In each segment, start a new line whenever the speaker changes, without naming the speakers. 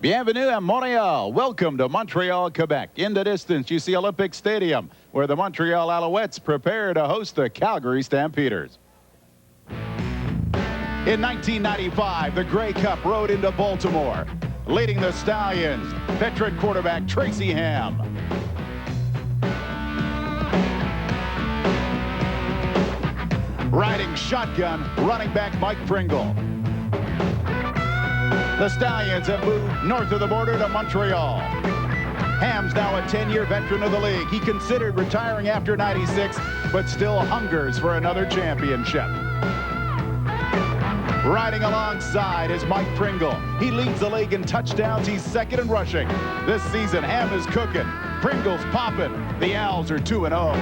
Bienvenue à Montreal. Welcome to Montreal, Quebec. In the distance, you see Olympic Stadium, where the Montreal Alouettes prepare to host the Calgary Stampeders. In 1995, the Grey Cup rode into Baltimore. Leading the Stallions, veteran quarterback Tracy Ham. Riding shotgun, running back Mike Pringle. The Stallions have moved north of the border to Montreal. Ham's now a 10-year veteran of the league. He considered retiring after '96, but still hungers for another championship. Riding alongside is Mike Pringle. He leads the league in touchdowns. He's second in rushing. This season, Ham is cooking. Pringle's popping. The Owls are 2-0.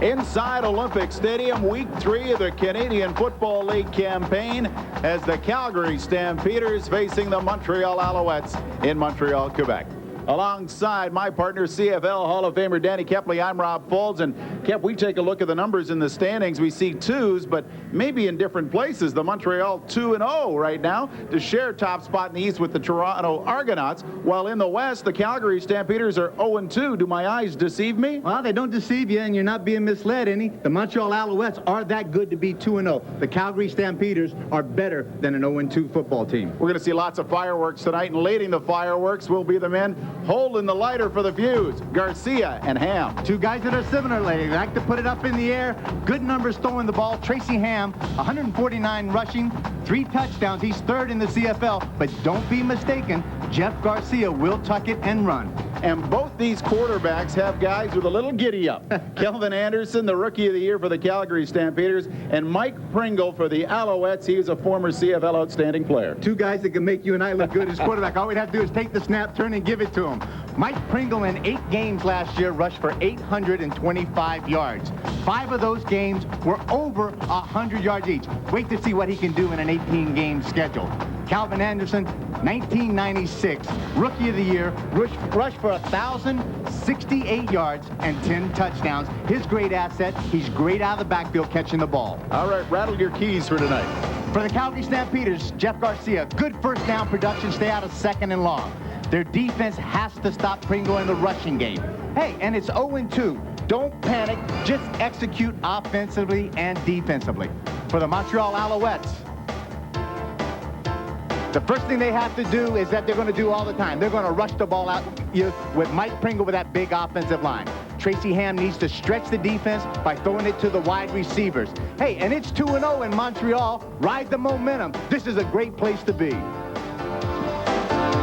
Inside Olympic Stadium, week 3 of the Canadian Football League campaign as the Calgary Stampeders facing the Montreal Alouettes in Montreal, Quebec. Alongside my partner, CFL Hall of Famer Danny Kepley, I'm Rob Folds. And Kep, we take a look at the numbers in the standings. We see twos, but maybe in different places. The Montreal 2-0 right now to share top spot in the East with the Toronto Argonauts, while in the West, the Calgary Stampeders are 0-2. Do my eyes deceive me?
Well, they don't deceive you, and you're not being misled any. The Montreal Alouettes are that good to be 2-0. The Calgary Stampeders are better than an 0-2 football team.
We're going to see lots of fireworks tonight, and leading the fireworks will be the men holding the lighter for the fuse, Garcia and Ham.
Two guys that are similar, they like to put it up in the air. Good numbers throwing the ball. Tracy Ham, 149 rushing, 3 touchdowns. He's third in the CFL, but don't be mistaken, Jeff Garcia will tuck it and run.
And both these quarterbacks have guys with a little giddy up. Kelvin Anderson, the Rookie of the Year for the Calgary Stampeders, and Mike Pringle for the Alouettes. He is a former CFL outstanding player.
Two guys that can make you and I look good as quarterback. All we'd have to do is take the snap, turn, and give it to him. Mike Pringle in 8 games last year rushed for 825 yards. 5 of those games were over 100 yards each. Wait to see what he can do in an 18-game schedule. Calvin Anderson, 1996, Rookie of the Year, rushed for 1,068 yards and 10 touchdowns. His great asset, he's great out of the backfield catching the ball.
All right, rattle your keys for tonight.
For the Calgary Stampeders, Jeff Garcia, good first down production, stay out of second and long. Their defense has to stop Pringle in the rushing game. Hey, and it's 0-2. Don't panic, just execute offensively and defensively. For the Montreal Alouettes, the first thing they have to do is that they're going to do all the time. They're going to rush the ball out with Mike Pringle with that big offensive line. Tracy Ham needs to stretch the defense by throwing it to the wide receivers. Hey, and it's 2-0 in Montreal. Ride the momentum. This is a great place to be.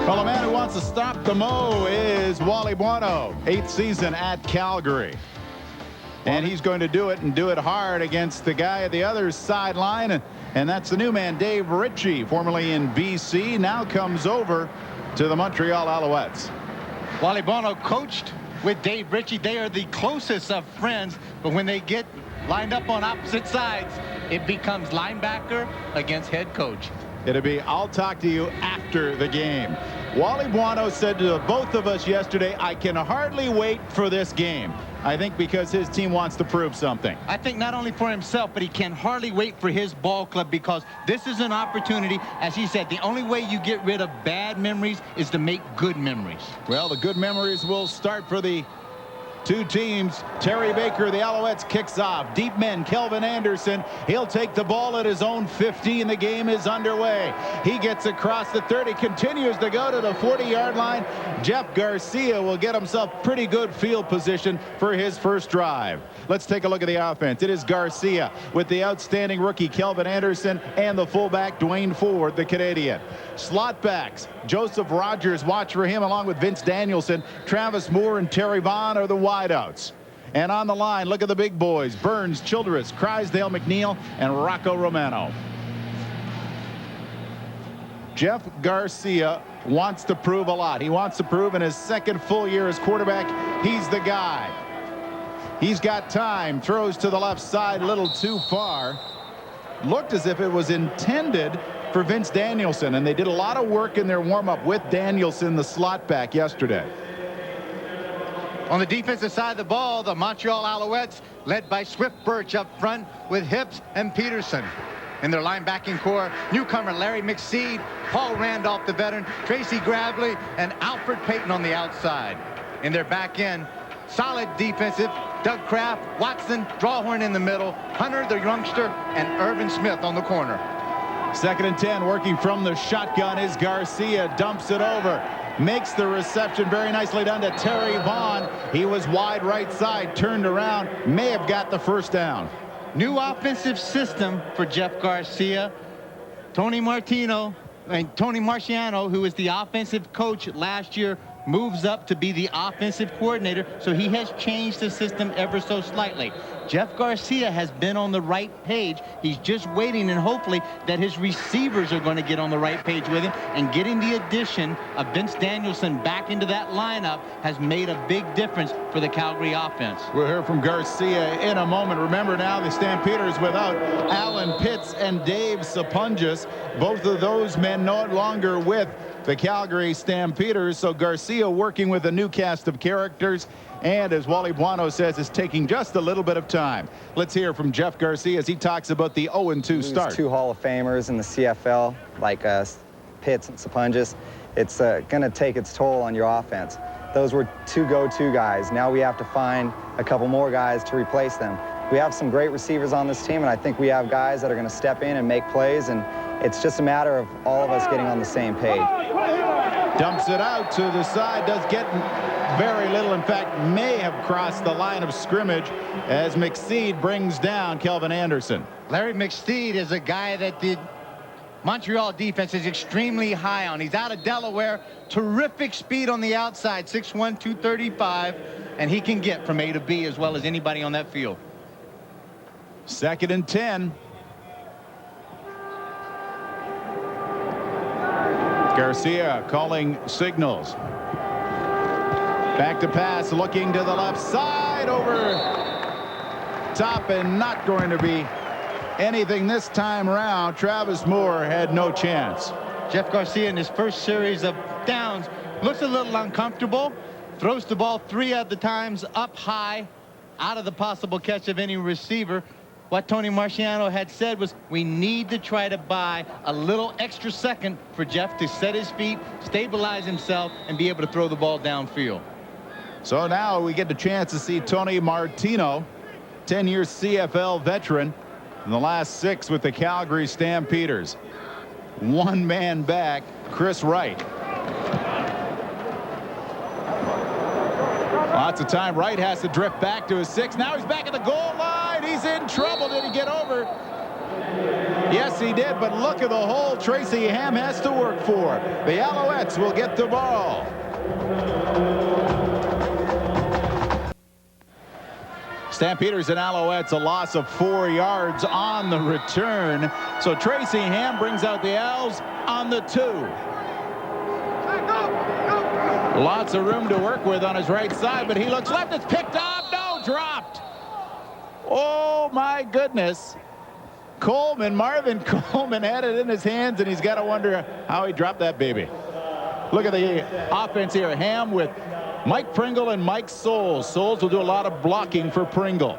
Well, a man who wants to stop the Mo is Wally Buono, 8th season at Calgary. And he's going to do it and do it hard against the guy at the other sideline. And that's the new man, Dave Ritchie, formerly in BC, now comes over to the Montreal Alouettes.
Wally Buono coached with Dave Ritchie. They are the closest of friends, but when they get lined up on opposite sides, it becomes linebacker against head coach.
It'll be, I'll talk to you after the game. Wally Buono said to both of us yesterday, I can hardly wait for this game. I think because his team wants to prove something.
I think not only for himself, but he can hardly wait for his ball club, because this is an opportunity. As he said, the only way you get rid of bad memories is to make good memories.
Well, the good memories will start for the two teams. Terry Baker, the Alouettes, kicks off. Deep men, Kelvin Anderson. He'll take the ball at his own 50, and the game is underway. He gets across the 30, continues to go to the 40-yard line. Jeff Garcia will get himself pretty good field position for his first drive. Let's take a look at the offense. It is Garcia with the outstanding rookie Kelvin Anderson and the fullback Dwayne Ford, the Canadian. Slot backs, Joseph Rogers, watch for him, along with Vince Danielson. Travis Moore and Terry Vaughn are the wideouts. And on the line, look at the big boys: Burns, Childress, Crysdale McNeil, and Rocco Romano. Jeff Garcia wants to prove a lot. He wants to prove in his second full year as quarterback, he's the guy. He's got time, throws to the left side a little too far. Looked as if it was intended for Vince Danielson, and they did a lot of work in their warm-up with Danielson, the slot back, yesterday.
On the defensive side of the ball, the Montreal Alouettes, led by Swift Birch up front with Hips and Peterson.
in their linebacking core. Newcomer Larry McSeed, Paul Randolph, the veteran, Tracy Gravely, and Alfred Payton on the outside. In their back end, solid defensive, Doug Kraft, Watson, Drawhorn in the middle, Hunter, the youngster, and Irvin Smith on the corner.
2nd and 10, working from the shotgun is Garcia, dumps it over, makes the reception very nicely done to Terry Vaughn. He was wide right side, turned around, may have got the first down.
New offensive system for Jeff Garcia. Tony Marciano, who was the offensive coach last year, moves up to be the offensive coordinator, so he has changed the system ever so slightly. Jeff Garcia has been on the right page. He's just waiting, and hopefully that his receivers are going to get on the right page with him, and getting the addition of Vince Danielson back into that lineup has made a big difference for the Calgary offense.
We'll hear from Garcia in a moment. Remember now, the Stampeders without Alan Pitts and Dave Sapunjas. Both of those men no longer with the Calgary Stampeders, so Garcia working with a new cast of characters, and as Wally Buono says, it's taking just a little bit of time. Let's hear from Jeff Garcia as he talks about the 0-2 start.
2 Hall of Famers in the CFL, like Pitts and Sapunjas. It's going to take its toll on your offense. Those were 2 go-to guys. Now we have to find a couple more guys to replace them. We have some great receivers on this team, and I think we have guys that are going to step in and make plays, and it's just a matter of all of us getting on the same page.
Dumps it out to the side, does get very little. In fact, may have crossed the line of scrimmage as McSeed brings down Kelvin Anderson.
Larry McSteed is a guy that the Montreal defense is extremely high on. He's out of Delaware, terrific speed on the outside, 6'1", 235, and he can get from A to B as well as anybody on that field.
2nd and 10. Garcia calling signals. Back to pass, looking to the left side, over top, and not going to be anything this time around. Travis Moore had no chance.
Jeff Garcia in his first series of downs looks a little uncomfortable. Throws the ball 3 of the times up high, out of the possible catch of any receiver. What Tony Marciano had said was, we need to try to buy a little extra second for Jeff to set his feet, stabilize himself, and be able to throw the ball downfield.
So now we get the chance to see Tony Martino, 10-year CFL veteran, in the last 6 with the Calgary Stampeders. 1 man back, Chris Wright. Lots of time. Wright has to drift back to his 6. Now he's back at the goal line. He's in trouble. Did he get over? Yes, he did, but look at the hole Tracy Ham has to work for. The Alouettes will get the ball. Stampeders and Alouettes, a loss of 4 yards on the return. So Tracy Ham brings out the Owls on the 2. Lots of room to work with on his right side, but he looks left. It's picked up. No, dropped. Oh, my goodness. Marvin Coleman had it in his hands, and he's got to wonder how he dropped that baby. Look at the offense here. Ham with Mike Pringle and Mike Souls. Souls will do a lot of blocking for Pringle.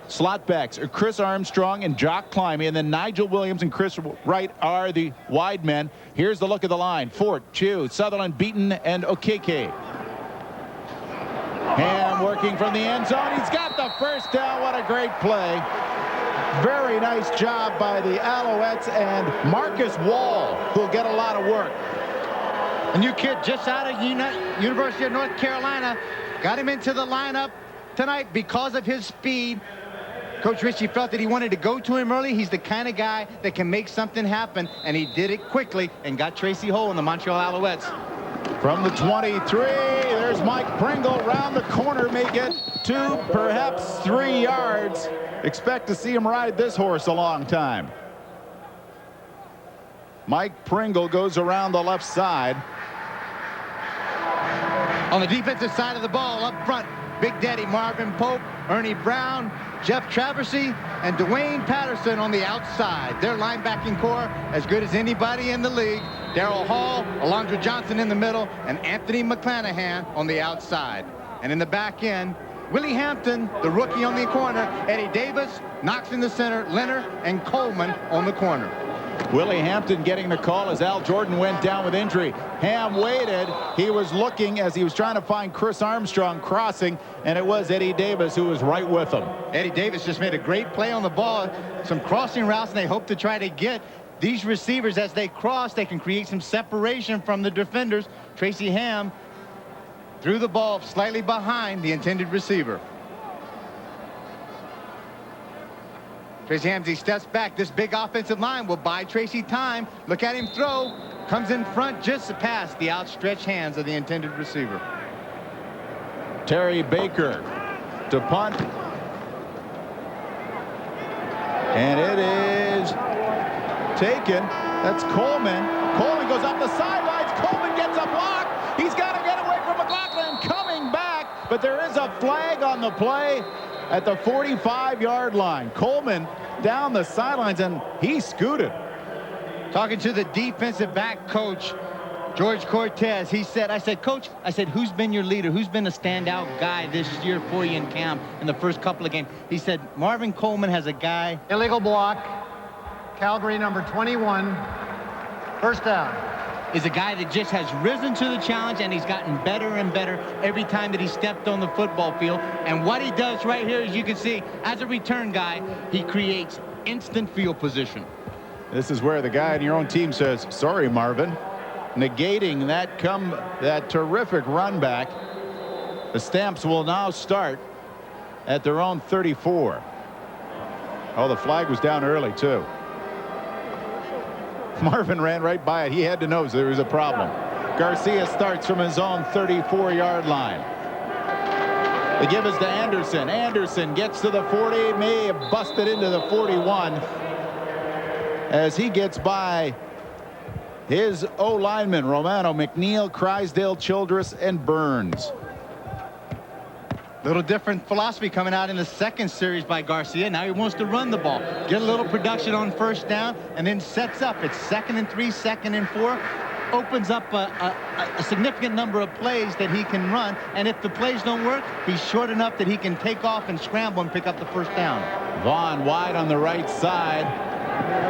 Slot backs are Chris Armstrong and Jock Climby, and then Nigel Williams and Chris Wright are the wide men. Here's the look of the line. Fort, Chew, Sutherland, Beaton, and Okeke. Ham working from the end zone. He's got the first down. What a great play. Very nice job by the Alouettes, and Marcus Wall will get a lot of work.
A new kid just out of University of North Carolina. Got him into the lineup tonight because of his speed. Coach Ritchie felt that he wanted to go to him early. He's the kind of guy that can make something happen, and he did it quickly and got Tracy Hull and the Montreal Alouettes.
From the 23, there's Mike Pringle round the corner, make it 2, perhaps 3 yards. Expect to see him ride this horse a long time. Mike Pringle goes around the left side.
On the defensive side of the ball, up front, Big Daddy Marvin Pope, Ernie Brown, Jeff Traversy, and Dwayne Patterson on the outside. Their linebacking core as good as anybody in the league. Darryl Hall, Alondra Johnson in the middle, and Anthony McClanahan on the outside. And in the back end, Willie Hampton, the rookie on the corner. Eddie Davis, Knox in the center, Leonard, and Coleman on the corner.
Willie Hampton getting the call as Al Jordan went down with injury. Ham waited. He was looking as he was trying to find Chris Armstrong crossing, and it was Eddie Davis who was right with him.
Eddie Davis just made a great play on the ball. Some crossing routes, and they hope to try to get these receivers as they cross. They can create some separation from the defenders. Tracy Ham threw the ball slightly behind the intended receiver. Tracy Hamsey steps back. This big offensive line will buy Tracy time. Look at him throw. Comes in front just past the outstretched hands of the intended receiver.
Terry Baker to punt. And it is taken. That's Coleman. Coleman goes up the sidelines. Coleman gets a block. He's got to get away from McLaughlin. Coming back. But there is a flag on the play at the 45-yard line. Coleman down the sidelines, and he scooted.
Talking to the defensive back coach, George Cortez, he said, I said, Coach, I said, who's been your leader? Who's been a standout guy this year for you in camp in the first couple of games? He said, Marvin Coleman has a guy.
Illegal block. Calgary number 21. First down.
Is a guy that just has risen to the challenge, and he's gotten better and better every time that he stepped on the football field. And what he does right here, as you can see, as a return guy, he creates instant field position.
This is where the guy on your own team says, sorry, Marvin. Negating that terrific run back. The Stamps will now start at their own 34. Oh, the flag was down early, too. Marvin ran right by it. He had to know there was a problem. Garcia starts from his own 34-yard line. The give is to Anderson. Anderson gets to the 40, may have busted into the 41 as he gets by his O-linemen, Romano, McNeil, Crysdale, Childress, and Burns.
Little different philosophy coming out in the second series by Garcia. Now he wants to run the ball, get a little production on first down, and then sets up. It's 2nd and 3, 2nd and 4. Opens up a significant number of plays that he can run. And if the plays don't work, he's short enough that he can take off and scramble and pick up the first down.
Vaughn wide on the right side.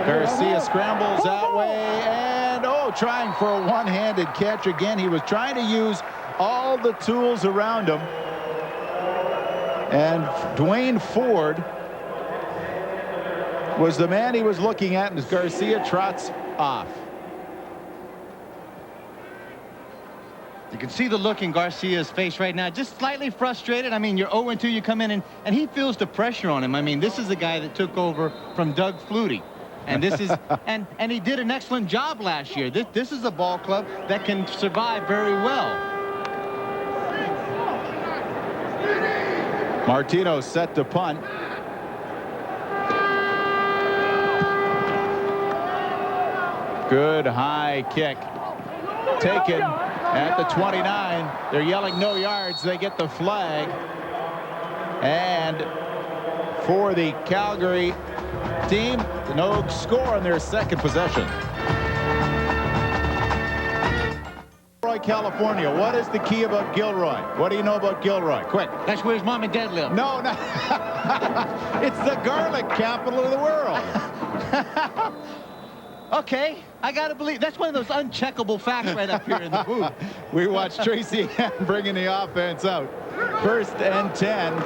Garcia scrambles that way, and trying for a one-handed catch again. He was trying to use all the tools around him. And Dwayne Ford was the man he was looking at as Garcia trots off.
You can see the look in Garcia's face right now, just slightly frustrated. I mean, you're 0-2, you come in, and he feels the pressure on him. I mean, this is a guy that took over from Doug Flutie. And this is and he did an excellent job last year. This is a ball club that can survive very well.
Martino set to punt. Good high kick. Taken at the 29. They're yelling no yards. They get the flag. And for the Calgary team, no score on their second possession. California. What is the key about Gilroy? What do you know about Gilroy? Quick.
That's where his mom and dad live.
No. It's the garlic capital of the world.
Okay, I gotta believe that's one of those uncheckable facts right up here in the booth.
We watch Tracy Ham bringing the offense out. 1st and 10.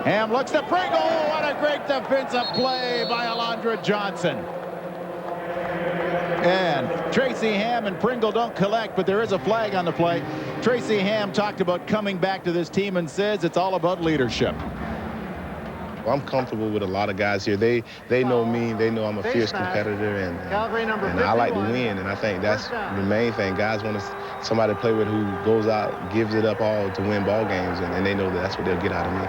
Ham looks to Pringle. What a great defensive play by Alondra Johnson. And Tracy Ham and Pringle don't collect, but there is a flag on the play. Tracy Ham talked about coming back to this team and says it's all about leadership.
Well, I'm comfortable with a lot of guys here. They know me. They know I'm a fierce competitor, and I like to win. And I think that's the main thing. Guys want somebody to play with who goes out, gives it up all to win ball games, and they know that's what they'll get out of me.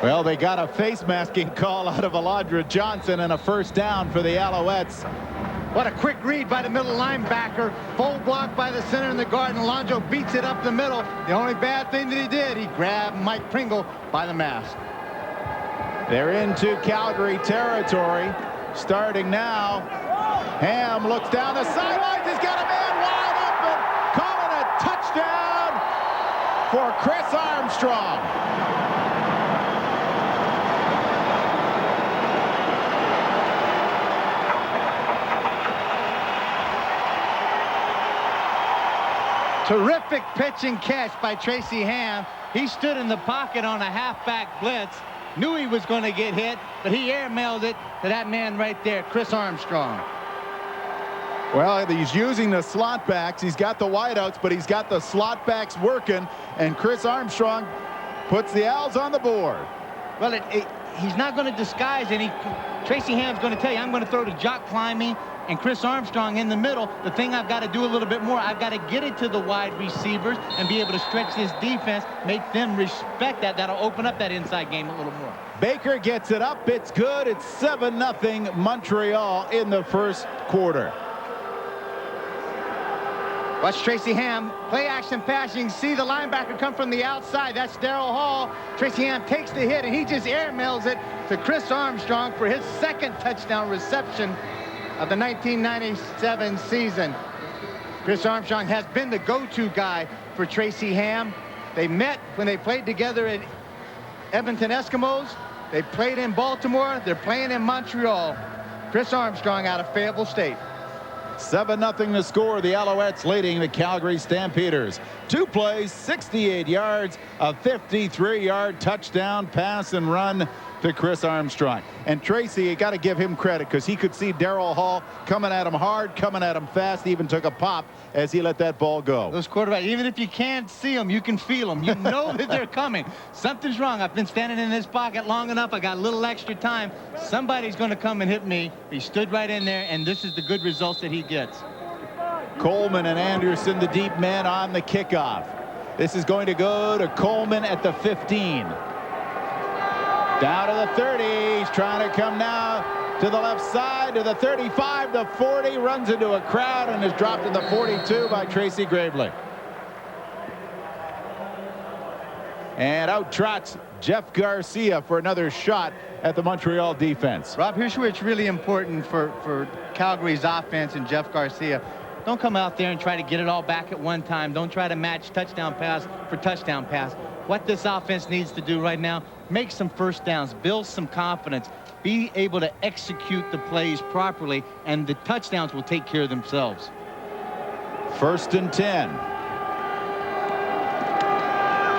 Well, they got a face masking call out of Alondra Johnson and a first down for the Alouettes.
What a quick read by the middle linebacker. Full block by the center in the guard, and Alonzo beats it up the middle. The only bad thing that he did, he grabbed Mike Pringle by the mask.
They're into Calgary territory. Starting now. Ham looks down the sidelines. He's got a man wide open. Calling a touchdown for Chris Armstrong.
Terrific pitch and catch by Tracy Ham. He stood in the pocket on a halfback blitz. Knew he was going to get hit, but he airmailed it to that man right there, Chris Armstrong.
Well, he's using the slot backs. He's got the wideouts, but he's got the slot backs working, and Chris Armstrong puts the Owls on the board.
Well, he's not going to disguise any. Tracy Ham's going to tell you, I'm going to throw to Jock Climbing and Chris Armstrong in the middle. The thing I've got to do a little bit more, I've got to get it to the wide receivers and be able to stretch this defense, make them respect that. That'll open up that inside game a little more.
Baker gets it up. It's good. It's 7-0 Montreal in the first quarter.
Watch Tracy Ham, play action passing. See the linebacker come from the outside. That's Darryl Hall. Tracy Ham takes the hit, and he just airmails it to Chris Armstrong for his second touchdown reception of the 1997 season. Chris Armstrong has been the go-to guy for Tracy Ham. They met when they played together at Edmonton Eskimos. They played in Baltimore. They're playing in Montreal. Chris Armstrong out of Fayetteville State.
7-0 the score. The Alouettes leading the Calgary Stampeders. 2 plays, 68 yards, a 53-yard touchdown pass and run to Chris Armstrong. And Tracy, you got to give him credit because he could see Darryl Hall coming at him hard, coming at him fast. He even took a pop as he let that ball go.
Those quarterbacks, even if you can't see them, you can feel them. You know that they're coming. Something's wrong. I've been standing in this pocket long enough. I got a little extra time. Somebody's going to come and hit me. He stood right in there, and this is the good results that he gets.
Coleman and Anderson, the deep men on the kickoff. This is going to go to Coleman at the 15. Down to the 30. He's trying to come now to the left side, to the 35, the 40, runs into a crowd and is dropped to the 42 by Tracy Gravely. And out trots Jeff Garcia for another shot at the Montreal defense.
Rob, here's where it's really important for Calgary's offense and Jeff Garcia. Don't come out there and try to get it all back at one time. Don't try to match touchdown pass for touchdown pass. What this offense needs to do right now, make some first downs, build some confidence, be able to execute the plays properly, and the touchdowns will take care of themselves.
1st and 10.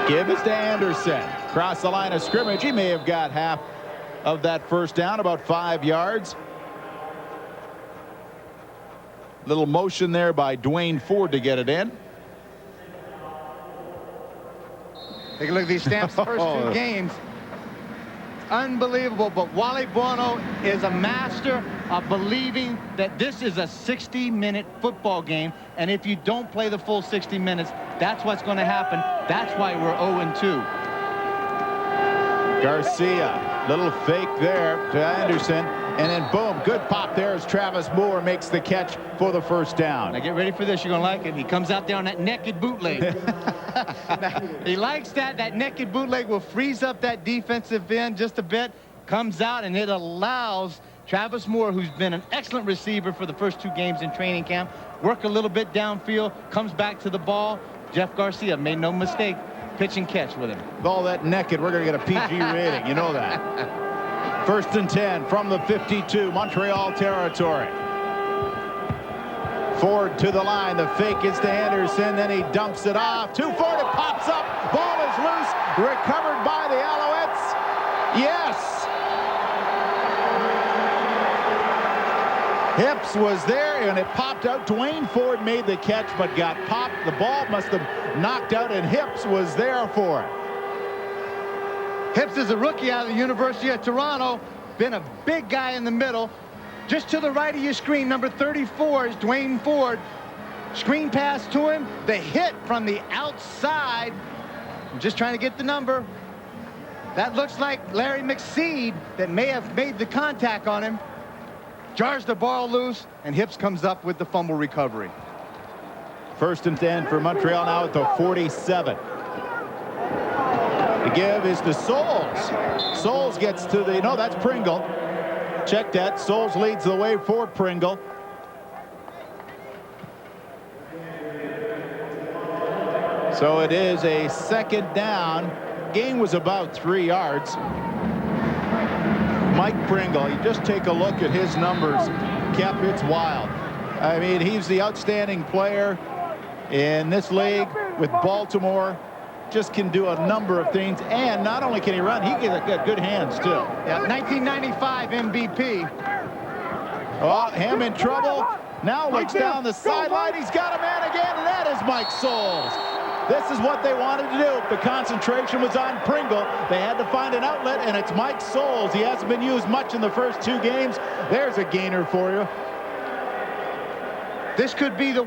Give it to Anderson. Cross the line of scrimmage. He may have got half of that first down, about 5 yards. Little motion there by Dwayne Ford to get it in.
Take a look at these Stamps' first 2 games. Unbelievable, but Wally Buono is a master of believing that this is a 60-minute football game, and if you don't play the full 60 minutes, that's what's going to happen. That's why we're 0-2.
Garcia, little fake there to Anderson, and then boom, good pop there as Travis Moore makes the catch for the first down.
Now get ready for this, you're gonna like it. He comes out there on that naked bootleg. He likes that. That naked bootleg will freeze up that defensive end just a bit, comes out, and it allows Travis Moore, who's been an excellent receiver for the first 2 games in training camp, work a little bit downfield, comes back to the ball. Jeff Garcia made no mistake, pitch and catch with him.
With all that naked, we're going to get a PG rating. You know that. 1st and 10 from the 52, Montreal territory. Ford to the line. The fake is to Anderson. Then he dumps it off. Too far. It pops up. Ball is loose. Recovered by the Alouettes. Yes. Hips was there, and it popped out. Dwayne Ford made the catch, but got popped. The ball must have knocked out, and Hips was there for it.
Hips is a rookie out of the University of Toronto. Been a big guy in the middle. Just to the right of your screen, number 34 is Dwayne Ford. Screen pass to him. The hit from the outside. I'm just trying to get the number. That looks like Larry McSeed that may have made the contact on him. Jars the ball loose, and Hips comes up with the fumble recovery.
1st and 10 for Montreal now at the 47. The give is to Souls. Souls gets to the, no, that's Pringle. Check that. Souls leads the way for Pringle. So it is a second down. Gain was about 3 yards. Mike Pringle, you just take a look at his numbers. Kept, it's wild. I mean, he's the outstanding player in this league with Baltimore. Just can do a number of things, and not only can he run, he got good hands too.
Yeah, 1995 MVP.
Oh, him in trouble. Now looks down the sideline. He's got a man again, and that is Mike Soles. This is what they wanted to do. The concentration was on Pringle. They had to find an outlet, and it's Mike Soles. He hasn't been used much in the first 2 games. There's a gainer for you.
This could be the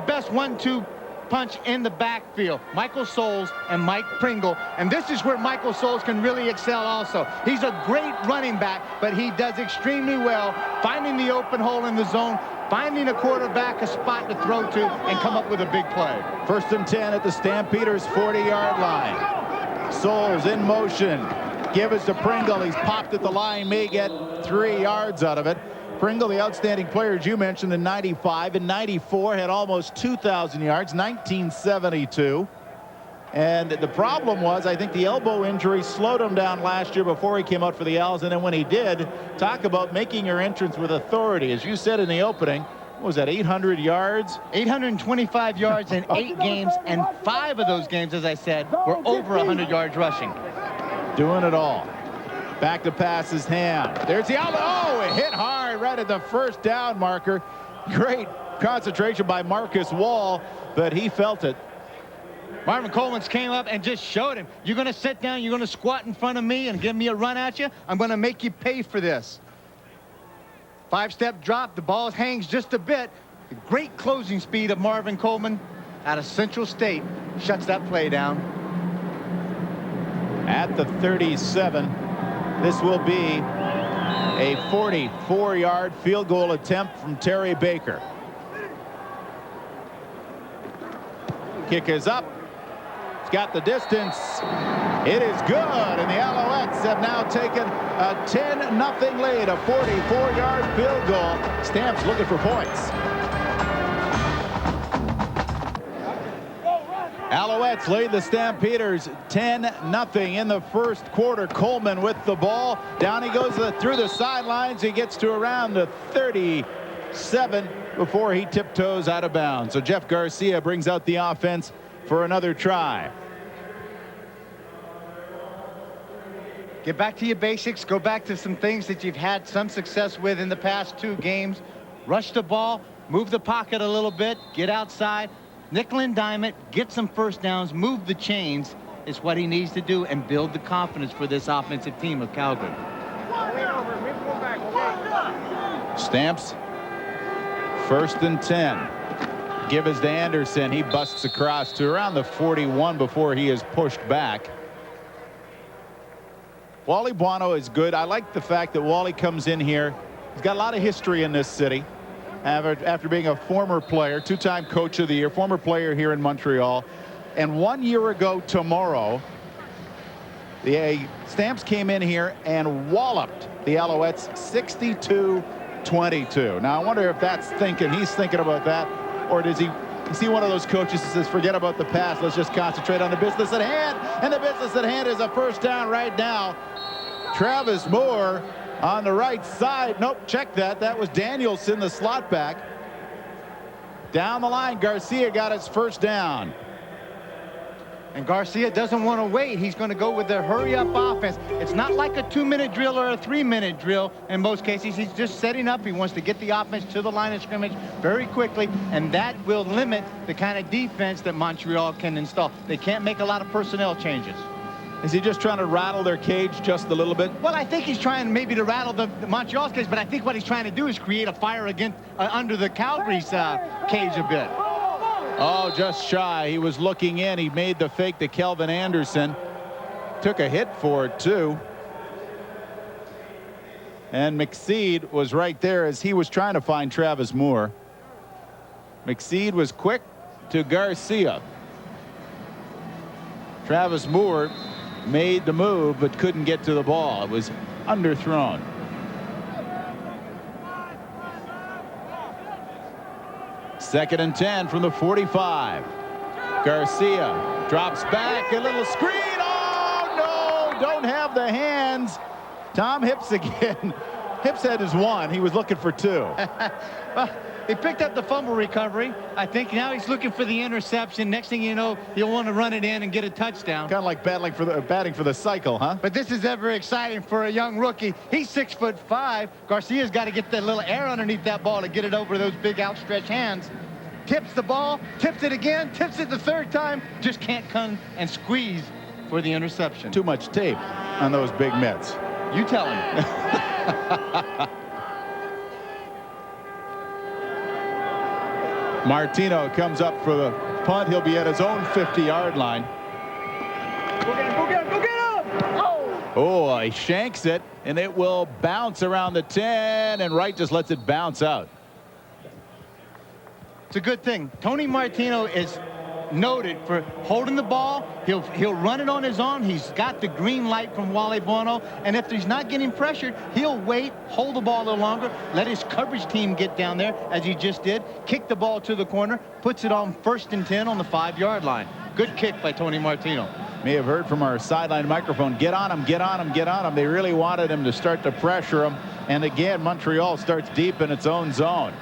best 1-2 punch in the backfield. Michael Soles and Mike Pringle. And this is where Michael Soles can really excel also. He's a great running back, but he does extremely well finding the open hole in the zone, finding a quarterback a spot to throw to, and come up with a big play.
1st and 10 at the Stampeders 40-yard line. Soles in motion. Give us to Pringle. He's popped at the line, may get 3 yards out of it. Pringle, the outstanding player, as you mentioned, in 95. In 94, had almost 2,000 yards. 1972. And the problem was, I think the elbow injury slowed him down last year before he came out for the Owls. And then when he did, talk about making your entrance with authority. As you said in the opening, what was that, 800 yards?
825 yards in 8 games, and 5 of those games, as I said, were over 100 yards rushing.
Doing it all. Back to pass his hand. There's the outlet. Oh, it hit hard right at the first down marker. Great concentration by Marcus Wall, but he felt it.
Marvin Coleman's came up and just showed him, you're going to sit down, you're going to squat in front of me and give me a run at you. I'm going to make you pay for this. 5-step drop. The ball hangs just a bit. The great closing speed of Marvin Coleman out of Central State shuts that play down.
At the 37. This will be a 44-yard field goal attempt from Terry Baker. Kick is up. It's got the distance. It is good, and the Alouettes have now taken a 10-0 lead, a 44-yard field goal. Stamps looking for points. Alouettes lead the Stampeders 10-0 in the first quarter. Coleman with the ball. Down he goes through the sidelines. He gets to around the 37 before he tiptoes out of bounds. So Jeff Garcia brings out the offense for another try.
Get back to your basics. Go back to some things that you've had some success with in the past 2 games. Rush the ball, move the pocket a little bit, get outside. Nickel and dime it, get some first downs, move the chains is what he needs to do and build the confidence for this offensive team of Calgary.
Stamps. 1st and 10. Give us to Anderson. He busts across to around the 41 before he is pushed back. Wally Buono is good. I like the fact that Wally comes in here. He's got a lot of history in this city. After being a former player, 2-time coach of the year, former player here in Montreal. And 1 year ago tomorrow, the Stamps came in here and walloped the Alouettes 62-22. Now, I wonder if that's he's thinking about that, or does he see one of those coaches that says, forget about the past, let's just concentrate on the business at hand. And the business at hand is a first down right now. Travis Moore on the right side. Nope, check that. That was Danielson, the slot back. Down the line, Garcia got his first down.
And Garcia doesn't want to wait. He's going to go with the hurry-up offense. It's not like a 2-minute drill or a 3-minute drill in most cases. He's just setting up. He wants to get the offense to the line of scrimmage very quickly, and that will limit the kind of defense that Montreal can install. They can't make a lot of personnel changes.
Is he just trying to rattle their cage just a little bit?
Well, I think he's trying maybe to rattle the Montreal's cage, but I think what he's trying to do is create a fire against under the Calgary's cage a bit.
Oh, just shy. He was looking in. He made the fake to Kelvin Anderson. Took a hit for it, too. And McSeed was right there as he was trying to find Travis Moore. McSeed was quick to Garcia. Travis Moore made the move but couldn't get to the ball. It was underthrown. Second and 10 from the 45. Garcia drops back, a little screen. Oh, no, don't have the hands. Tom Hips again. Hips had his one. He was looking for two.
Well, he picked up the fumble recovery. I think now he's looking for the interception. Next thing you know, he'll want to run it in and get a touchdown.
Kind of like batting for the cycle, huh?
But this is ever exciting for a young rookie. He's 6'5". Garcia's got to get that little air underneath that ball to get it over those big outstretched hands. Tips the ball, tips it again, tips it the third time. Just can't come and squeeze for the interception.
Too much tape on those big mitts.
You tell him.
Martino comes up for the punt. He'll be at his own 50-yard line.
Go get him, go get him, go get him! Oh!
Oh, he shanks it, and it will bounce around the 10, and Wright just lets it bounce out.
It's a good thing. Tony Martino is noted for holding the ball. He'll run it on his own. He's got the green light from Wally Bono, and if he's not getting pressured, he'll wait, hold the ball a little longer, let his coverage team get down there, as he just did, kick the ball to the corner, puts it on 1st and 10 on the 5-yard line. Good kick by Tony Martino.
May have heard from our sideline microphone, get on him, get on him, get on him. They really wanted him to start to pressure him, and again, Montreal starts deep in its own zone.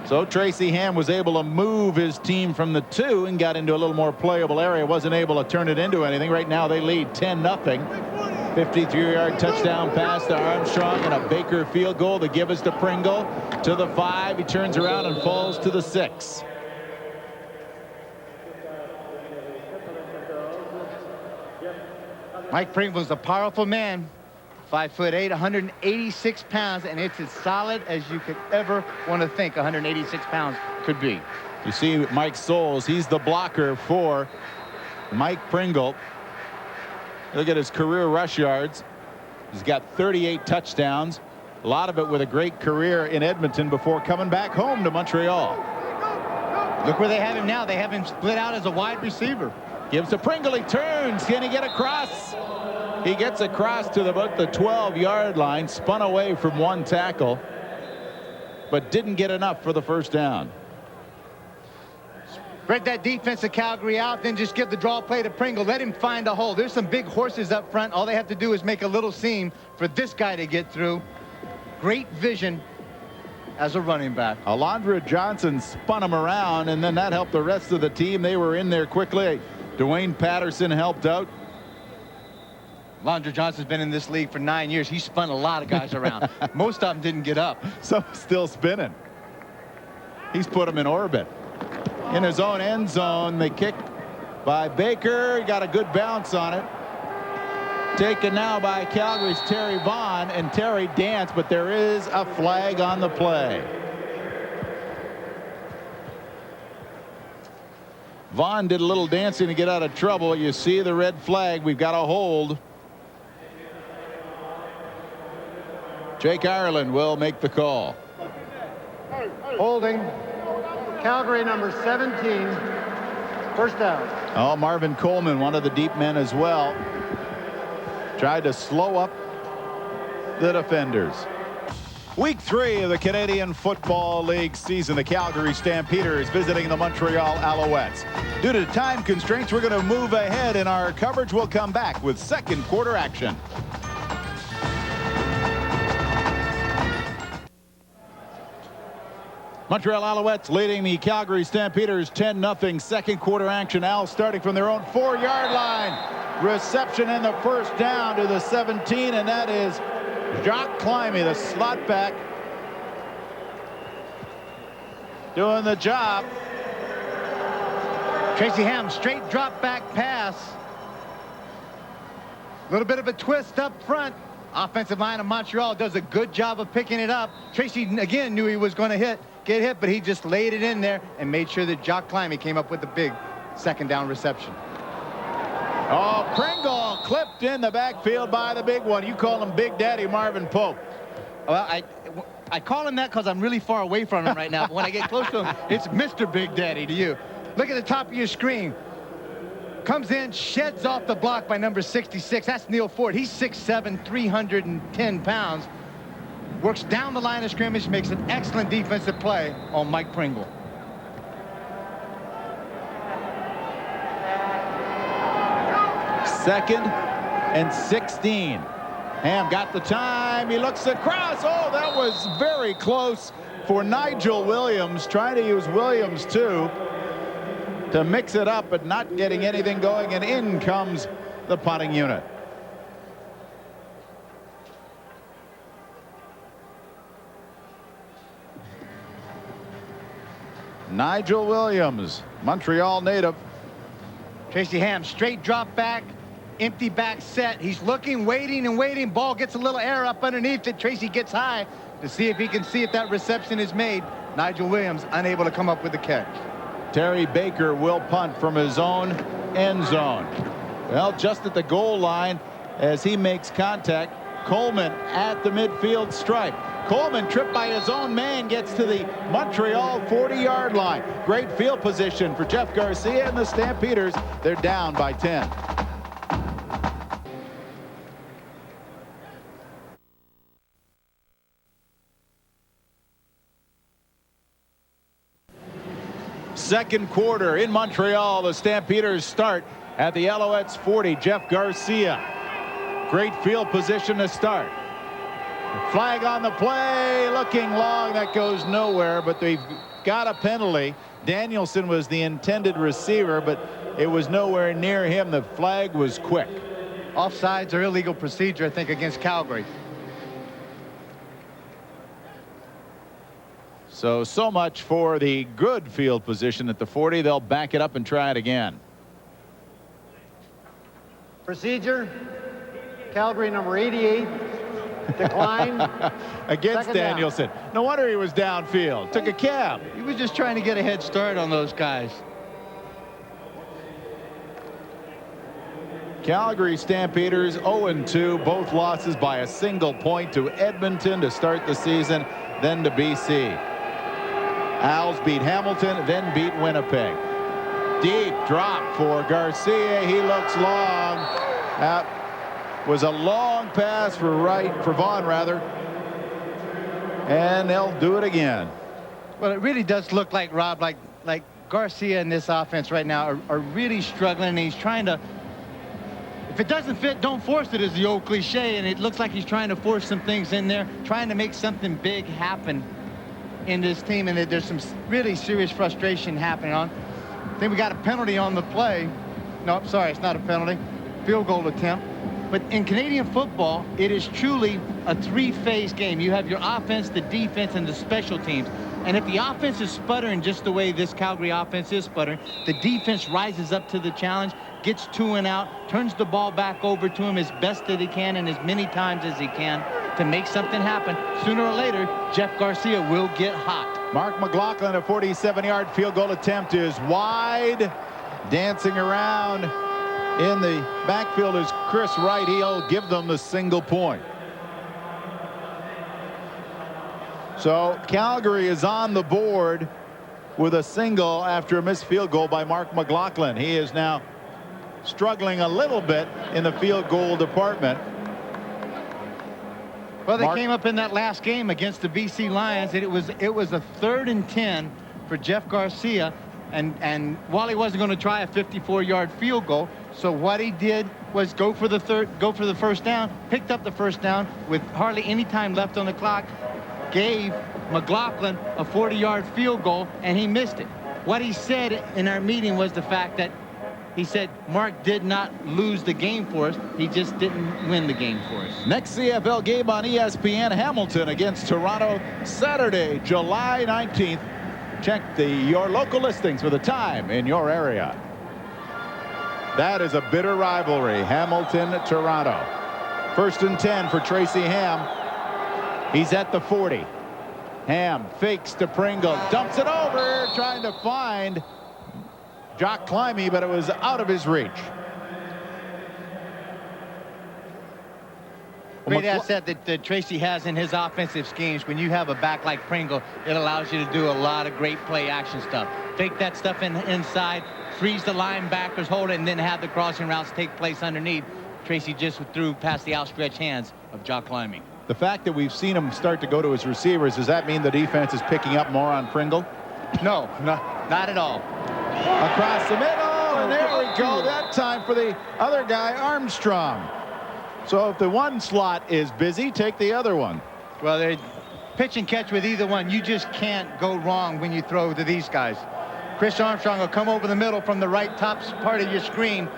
So Tracy Ham was able to move his team from the 2 and got into a little more playable area. Wasn't able to turn it into anything. Right now they lead 10-0. 53-yard touchdown pass to Armstrong and a Baker field goal to give us to Pringle to the 5. He turns around and falls to the 6.
Mike Pringle's a powerful man. 5'8", 186 pounds, and it's as solid as you could ever want to think 186 pounds could be.
You see Mike Soles, he's the blocker for Mike Pringle. Look at his career rush yards. He's got 38 touchdowns, a lot of it with a great career in Edmonton before coming back home to Montreal.
Look where they have him now. They have him split out as a wide receiver.
Gives to Pringle, he turns, can he get across? He gets across to about the 12-yard line, spun away from one tackle, but didn't get enough for the first down.
Spread that defense of Calgary out, then just give the draw play to Pringle. Let him find a hole. There's some big horses up front. All they have to do is make a little seam for this guy to get through. Great vision as a running back.
Alondra Johnson spun him around, and then that helped the rest of the team. They were in there quickly. Dwayne Patterson helped out.
Alondra Johnson's been in this league for 9 years. He spun a lot of guys around. Most of them didn't get up.
Some still spinning. He's put them in orbit. In his own end zone, they kick by Baker. He got a good bounce on it. Taken now by Calgary's Terry Vaughn, and Terry danced, but there is a flag on the play. Vaughn did a little dancing to get out of trouble. You see the red flag. We've got a hold. Jake Ireland will make the call.
Holding. Calgary number 17. First down.
Oh, Marvin Coleman, one of the deep men as well. Tried to slow up the defenders. Week 3 of the Canadian Football League season. The Calgary Stampeders visiting the Montreal Alouettes. Due to time constraints, we're going to move ahead in our coverage. We'll come back with second quarter action. Montreal Alouettes leading the Calgary Stampeders 10-0. Second quarter action. Al starting from their own 4-yard line. Reception in the first down to the 17, and that is Jacques Climby, the slot back, doing the job.
Tracy Ham, straight drop back pass. A little bit of a twist up front. Offensive line of Montreal does a good job of picking it up. Tracy again knew he was going to get hit, but he just laid it in there and made sure that Jacques Climby came up with the big second down reception.
Oh, Pringle clipped in the backfield by the big one. You call him Big Daddy Marvin Pope.
Well, I call him that because I'm really far away from him right now. But when I get close to him, it's Mr. Big Daddy to you. Look at the top of your screen. Comes in, sheds off the block by number 66. That's Neil Ford. He's 6'7", 310 pounds. Works down the line of scrimmage, makes an excellent defensive play on Mike Pringle.
2nd and 16. Ham got the time. He looks across. Oh, that was very close for Nigel Williams. Trying to use Williams, too, to mix it up, but not getting anything going. And in comes the punting unit. Nigel Williams, Montreal native.
Tracy Ham, straight drop back, empty back set. He's looking, waiting and waiting. Ball gets a little air up underneath it. Tracy gets high to see if he can see if that reception is made. Nigel Williams unable to come up with the catch.
Terry Baker will punt from his own end zone. Well, just at the goal line as he makes contact. Coleman at the midfield stripe. Coleman, tripped by his own man, gets to the Montreal 40-yard line. Great field position for Jeff Garcia and the Stampeders. They're down by 10. Second quarter in Montreal. The Stampeders start at the Alouettes 40. Jeff Garcia. Great field position to start. Flag on the play, looking long. That goes nowhere, but they've got a penalty. Danielson was the intended receiver, but it was nowhere near him. The flag was quick.
Offsides or illegal procedure, I think, against Calgary.
So much for the good field position at the 40. They'll back it up and try it again.
Procedure. Calgary number 88. Decline.
Against
Second
Danielson.
down.
No wonder he was downfield. Took a cab.
He was just trying to get a head start on those guys.
Calgary Stampeders 0-2. Both losses by a single point to Edmonton to start the season, then to BC. Owls beat Hamilton, then beat Winnipeg. Deep drop for Garcia. He looks long. That was a long pass for Vaughn, rather. And they'll do it again.
Well, it really does look like, Rob, like Garcia in this offense right now are really struggling. And he's trying to, if it doesn't fit, don't force it, is the old cliche. And it looks like he's trying to force some things in there, trying to make something big happen in this team. And there's some really serious frustration happening on. I think we got a penalty on the play. No, I'm sorry, it's not a penalty. Field goal attempt. But in Canadian football, it is truly a three-phase game. You have your offense, the defense, and the special teams. And if the offense is sputtering just the way this Calgary offense is sputtering, the defense rises up to the challenge, gets 2 and out, turns the ball back over to him as best that he can and as many times as he can to make something happen. Sooner or later, Jeff Garcia will get hot.
Mark McLaughlin, a 47-yard field goal attempt, is wide. Dancing around in the backfield is Chris Wright. He'll give them the single point. So Calgary is on the board with a single after a missed field goal by Mark McLaughlin. He is now struggling a little bit in the field goal department.
Well, they came up in that last game against the BC Lions, and it was a 3rd and 10 for Jeff Garcia. And Wally wasn't going to try a 54-yard field goal, so what he did was go for the first down, picked up the first down with hardly any time left on the clock, gave McLaughlin a 40-yard field goal, and he missed it. What he said in our meeting was the fact that he said Mark did not lose the game for us, he just didn't win the game for us.
Next CFL game on ESPN, Hamilton against Toronto, Saturday, July 19th. Check your local listings for the time in your area. That is a bitter rivalry, Hamilton-Toronto. 1st and 10 for Tracy Ham. He's at the 40. Ham fakes to Pringle, dumps it over, trying to find Jock Climby, but it was out of his reach.
Great asset that Tracy has in his offensive schemes. When you have a back like Pringle, it allows you to do a lot of great play action stuff. Fake that stuff inside, freeze the linebackers, hold it, and then have the crossing routes take place underneath. Tracy just threw past the outstretched hands of Jock Climby.
The fact that we've seen him start to go to his receivers, does that mean the defense is picking up more on Pringle?
No, not at all.
Across the middle, and there we go. That time for the other guy, Armstrong. So if the one slot is busy, take the other one.
Well, they pitch and catch with either one. You just can't go wrong when you throw to these guys. Chris Armstrong will come over the middle from the right top part of your screen.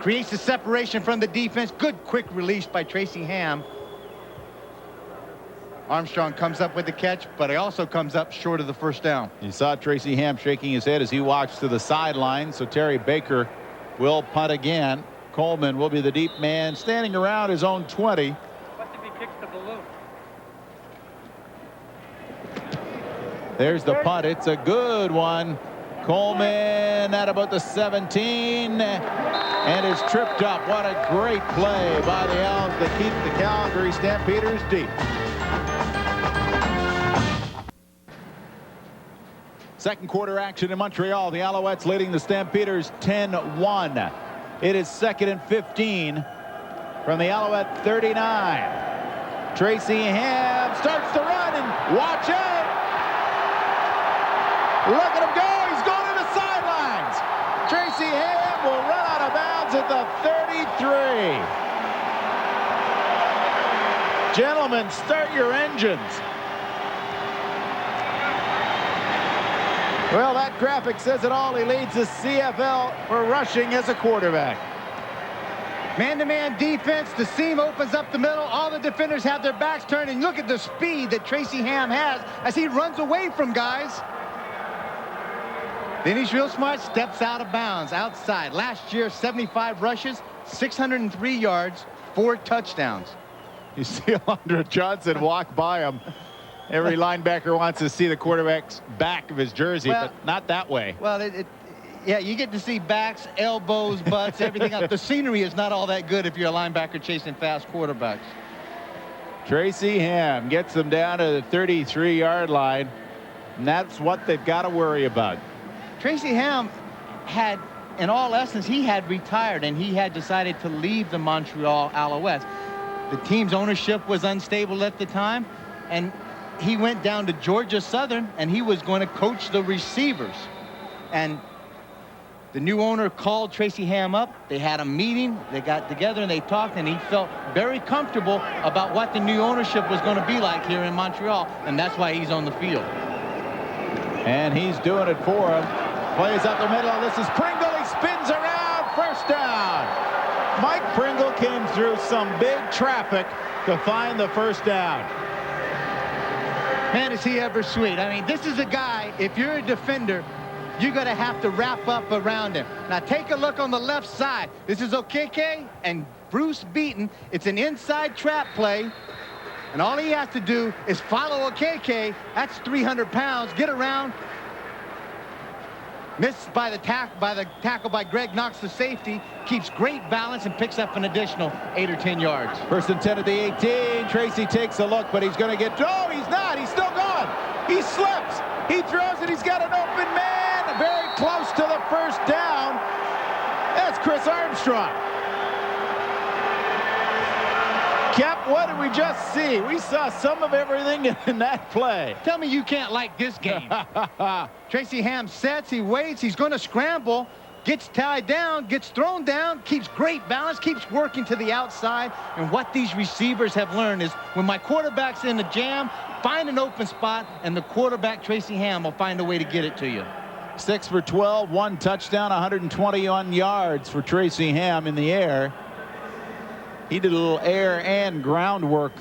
Creates the separation from the defense. Good quick release by Tracy Ham. Armstrong comes up with the catch, but he also comes up short of the first down.
You saw Tracy Ham shaking his head as he walks to the sideline. So Terry Baker will punt again. Coleman will be the deep man standing around his own 20.
What if he kicks the balloon?
There's the punt. It's a good one. Coleman at about the 17 and is tripped up. What a great play by the Owls to keep the Calgary Stampeders deep. Second quarter action in Montreal. The Alouettes leading the Stampeders 10-1. It is 2nd and 15 from the Alouette 39. Tracy Ham starts to run and watch out. Look at him go. He's going to the sidelines. Tracy Ham will run out of bounds at the 33. Gentlemen, start your engines. Well, that graphic says it all. He leads the CFL for rushing as a quarterback.
Man-to-man defense. The seam opens up the middle. All the defenders have their backs turned. And look at the speed that Tracy Ham has as he runs away from guys. Then he's real smart, steps out of bounds, outside. Last year, 75 rushes, 603 yards, 4 touchdowns.
You see Alondra Johnson walk by him. Every linebacker wants to see the quarterback's back of his jersey, but not that way.
Well, yeah, you get to see backs, elbows, butts, everything else. The scenery is not all that good if you're a linebacker chasing fast quarterbacks.
Tracy Ham gets them down to the 33-yard line, and that's what they've got to worry about.
Tracy Ham had, in all essence, he had retired, and he had decided to leave the Montreal Alouettes. The team's ownership was unstable at the time, and he went down to Georgia Southern, and he was going to coach the receivers. And the new owner called Tracy Ham up. They had a meeting. They got together and they talked, and he felt very comfortable about what the new ownership was going to be like here in Montreal, and that's why he's on the field.
And he's doing it for him. Plays up the middle. This is Pringle. He spins around. First down. Mike Pringle came through some big traffic to find the first down.
Man, is he ever sweet. I mean, this is a guy, if you're a defender, you're going to have to wrap up around him. Now, take a look on the left side. This is Okeke and Bruce Beaton. It's an inside trap play, and all he has to do is follow Okeke. That's 300 pounds. Get around. Missed by the tackle by Greg Knox, the safety. Keeps great balance and picks up an additional 8 or 10 yards.
First and 10 at the 18. Tracy takes a look, but he's going to get... Oh, he's not. He's still gone. He slips. He throws it. He's got an open man. Very close to the first down. That's Chris Armstrong. Cap, what did we just see? We saw some of everything in that play.
Tell me you can't like this game. Tracy Ham sets, he waits, he's going to scramble, gets tied down, gets thrown down, keeps great balance, keeps working to the outside. And what these receivers have learned is when my quarterback's in the jam, find an open spot, and the quarterback, Tracy Ham, will find a way to get it to you.
6 for 12, 1 touchdown, 121 yards for Tracy Ham in the air. He did a little air and ground work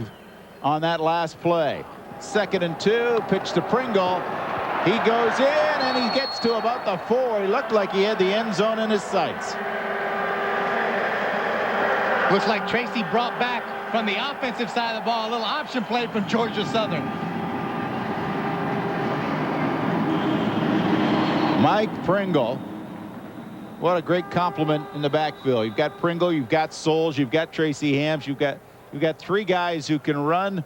on that last play. 2nd and 2, pitch to Pringle. He goes in and he gets to about the 4. He looked like he had the end zone in his sights.
Looks like Tracy brought back from the offensive side of the ball a little option play from Georgia Southern.
Mike Pringle. What a great compliment in the backfield. You've got Pringle, you've got Souls, you've got Tracy Hams, you've got 3 guys who can run.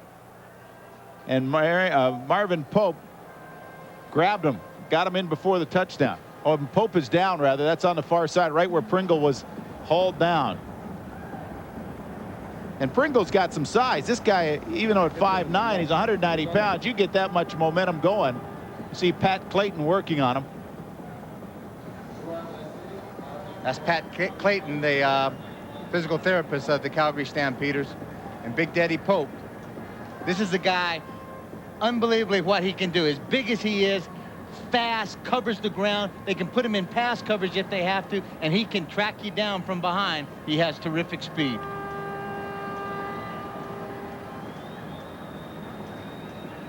And Marvin Pope grabbed him, got him in before the touchdown. Oh, Pope is down, rather. That's on the far side, right where Pringle was hauled down. And Pringle's got some size. This guy, even though at 5'9", he's 190 pounds. You get that much momentum going. You see Pat Clayton working on him.
That's Pat Clayton, the physical therapist of the Calgary Stampeders, and Big Daddy Pope.
This is the guy, unbelievably what he can do. As big as he is, fast, covers the ground. They can put him in pass coverage if they have to, and he can track you down from behind. He has terrific speed.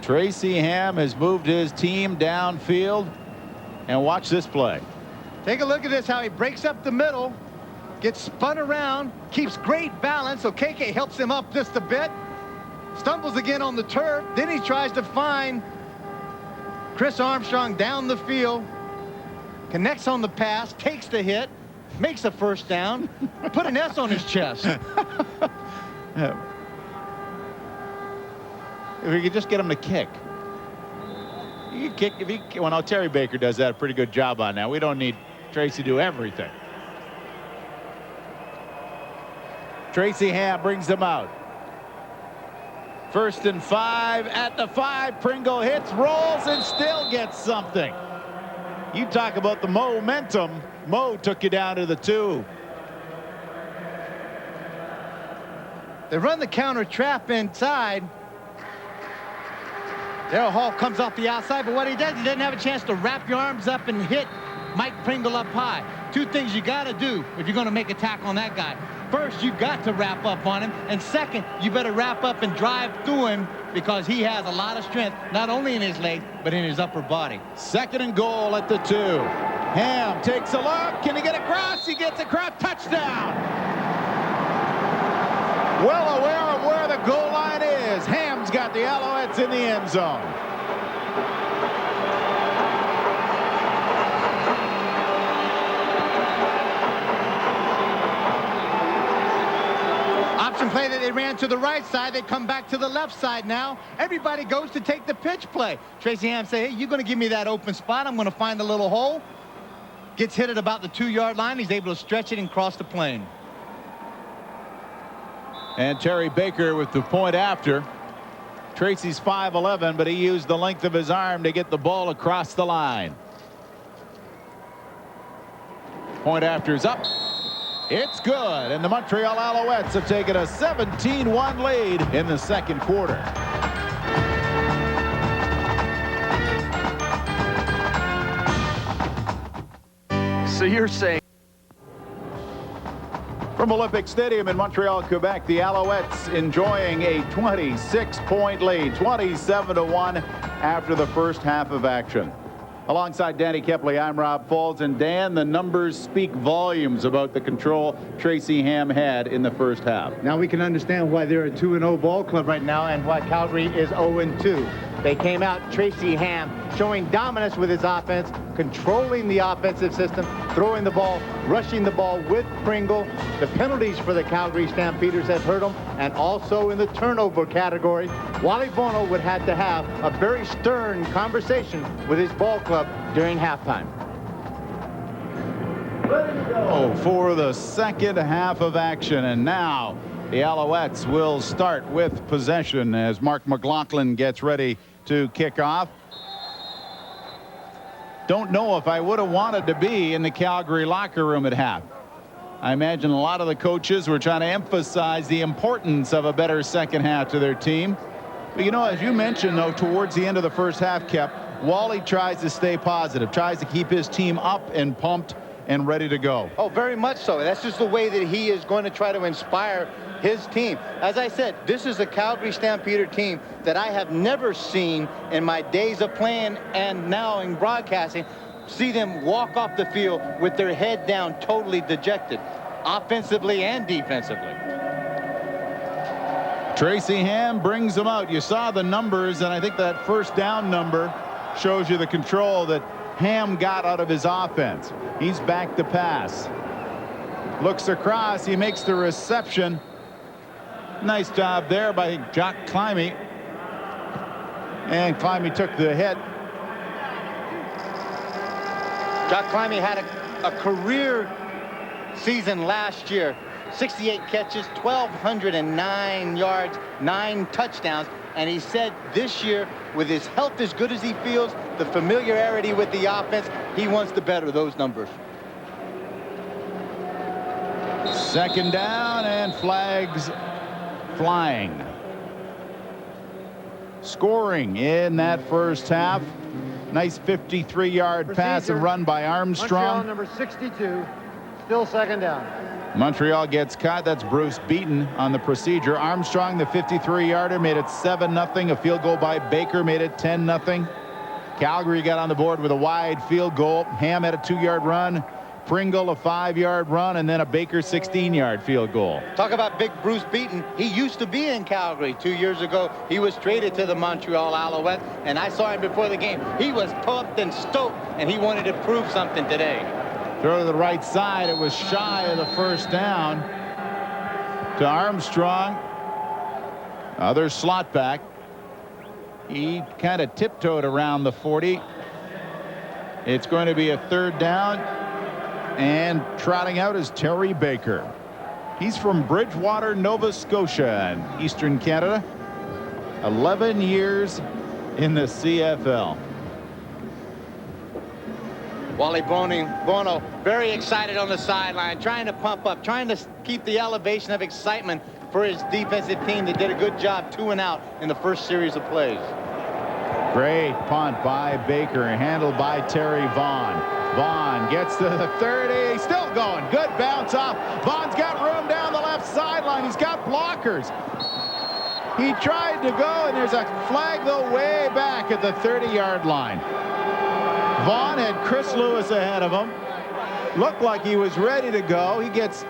Tracy Ham has moved his team downfield, and watch this play.
Take a look at this, how he breaks up the middle, gets spun around, keeps great balance, so KK helps him up just a bit, stumbles again on the turf, then he tries to find Chris Armstrong down the field, connects on the pass, takes the hit, makes a first down, put an S on his chest.
If we could just get him to kick. You can kick if he. Well, no, Terry Baker does that a pretty good job on that. We don't need Tracy to do everything. Tracy Ham brings them out. 1st and 5 at the 5. Pringle hits, rolls, and still gets something. You talk about the momentum. Mo took you down to the 2.
They run the counter trap inside. Daryl Hall comes off the outside, but what he does, he doesn't have a chance to wrap your arms up and hit Mike Pringle up high. 2 things you got to do if you're going to make a tackle on that guy. First, you've got to wrap up on him, and second, you better wrap up and drive through him because he has a lot of strength, not only in his legs, but in his upper body.
2nd and goal at the 2. Ham takes a look. Can he get across? He gets across. Touchdown. Well aware of where the goal line is. Ham's got the Alouettes in the end zone.
Option play that they ran to the right side. They come back to the left side now. Everybody goes to take the pitch play. Tracy Ham say, hey, you're going to give me that open spot. I'm going to find a little hole. Gets hit at about the 2-yard line. He's able to stretch it and cross the plane.
And Terry Baker with the point after. Tracy's 5'11", but he used the length of his arm to get the ball across the line. Point after is up. It's good, and the Montreal Alouettes have taken a 17-1 lead in the 2nd quarter.
So you're saying.
From Olympic Stadium in Montreal, Quebec, the Alouettes enjoying a 26-point lead, 27-1 after the first half of action. Alongside Danny Kepley, I'm Rob Falls, and Dan, the numbers speak volumes about the control Tracy Ham had in the first half.
Now we can understand why they're a 2-0 ball club right now and why Calgary is 0-2. They came out, Tracy Ham showing dominance with his offense, controlling the offensive system, throwing the ball, rushing the ball with Pringle. The penalties for the Calgary Stampeders have hurt them, and also in the turnover category, Wally Bono would have to have a very stern conversation with his ball club during halftime.
Oh, for the 2nd half of action, and now the Alouettes will start with possession as Mark McLaughlin gets ready to kick off. Don't know if I would have wanted to be in the Calgary locker room at half. I imagine a lot of the coaches were trying to emphasize the importance of a better 2nd half to their team. But you know, as you mentioned, though, towards the end of the first half, Kep, Wally tries to stay positive, tries to keep his team up and pumped and ready to go.
Oh, very much so. That's just the way that he is going to try to inspire his team. As I said, this is a Calgary Stampeder team that I have never seen in my days of playing and now in broadcasting, see them walk off the field with their head down, totally dejected, offensively and defensively.
Tracy Ham brings them out. You saw the numbers, and I think that first down number shows you the control that Ham got out of his offense. He's back to pass. Looks across. He makes the reception. Nice job there by Jock Climby. And Climby took the hit.
Jock Climby had a career season last year. 68 catches, 1,209 yards, 9 touchdowns. And he said this year, with his health as good as he feels, the familiarity with the offense, he wants to better those numbers.
Second down and flags flying. Scoring in that first half. Nice 53-yard pass and run by Armstrong.
Montreal number 62, still second down.
Montreal gets caught. That's Bruce Beaton on the procedure. Armstrong, the 53-yarder, made it 7-0. A field goal by Baker made it 10-0. Calgary got on the board with a wide field goal. Ham had a 2-yard run. Pringle a 5-yard run, and then a Baker 16-yard field goal.
Talk about big Bruce Beaton. He used to be in Calgary 2 years ago. He was traded to the Montreal Alouettes, and I saw him before the game. He was pumped and stoked, and he wanted to prove something today.
Throw to the right side. It was shy of the first down to Armstrong. Other slot back. He kind of tiptoed around the 40. It's going to be a third down. And trotting out is Terry Baker. He's from Bridgewater, Nova Scotia in Eastern Canada. 11 years in the CFL.
Wally Bono very excited on the sideline, trying to pump up, trying to keep the elevation of excitement for his defensive team that did a good job 2 and out in the first series of plays.
Great punt by Baker, handled by Terry Vaughn. Vaughn gets to the 30, still going. Good bounce off. Vaughn's got room down the left sideline. He's got blockers. He tried to go, and there's a flag, though, way back at the 30-yard line. Vaughn had Chris Lewis ahead of him. Looked like he was ready to go. He gets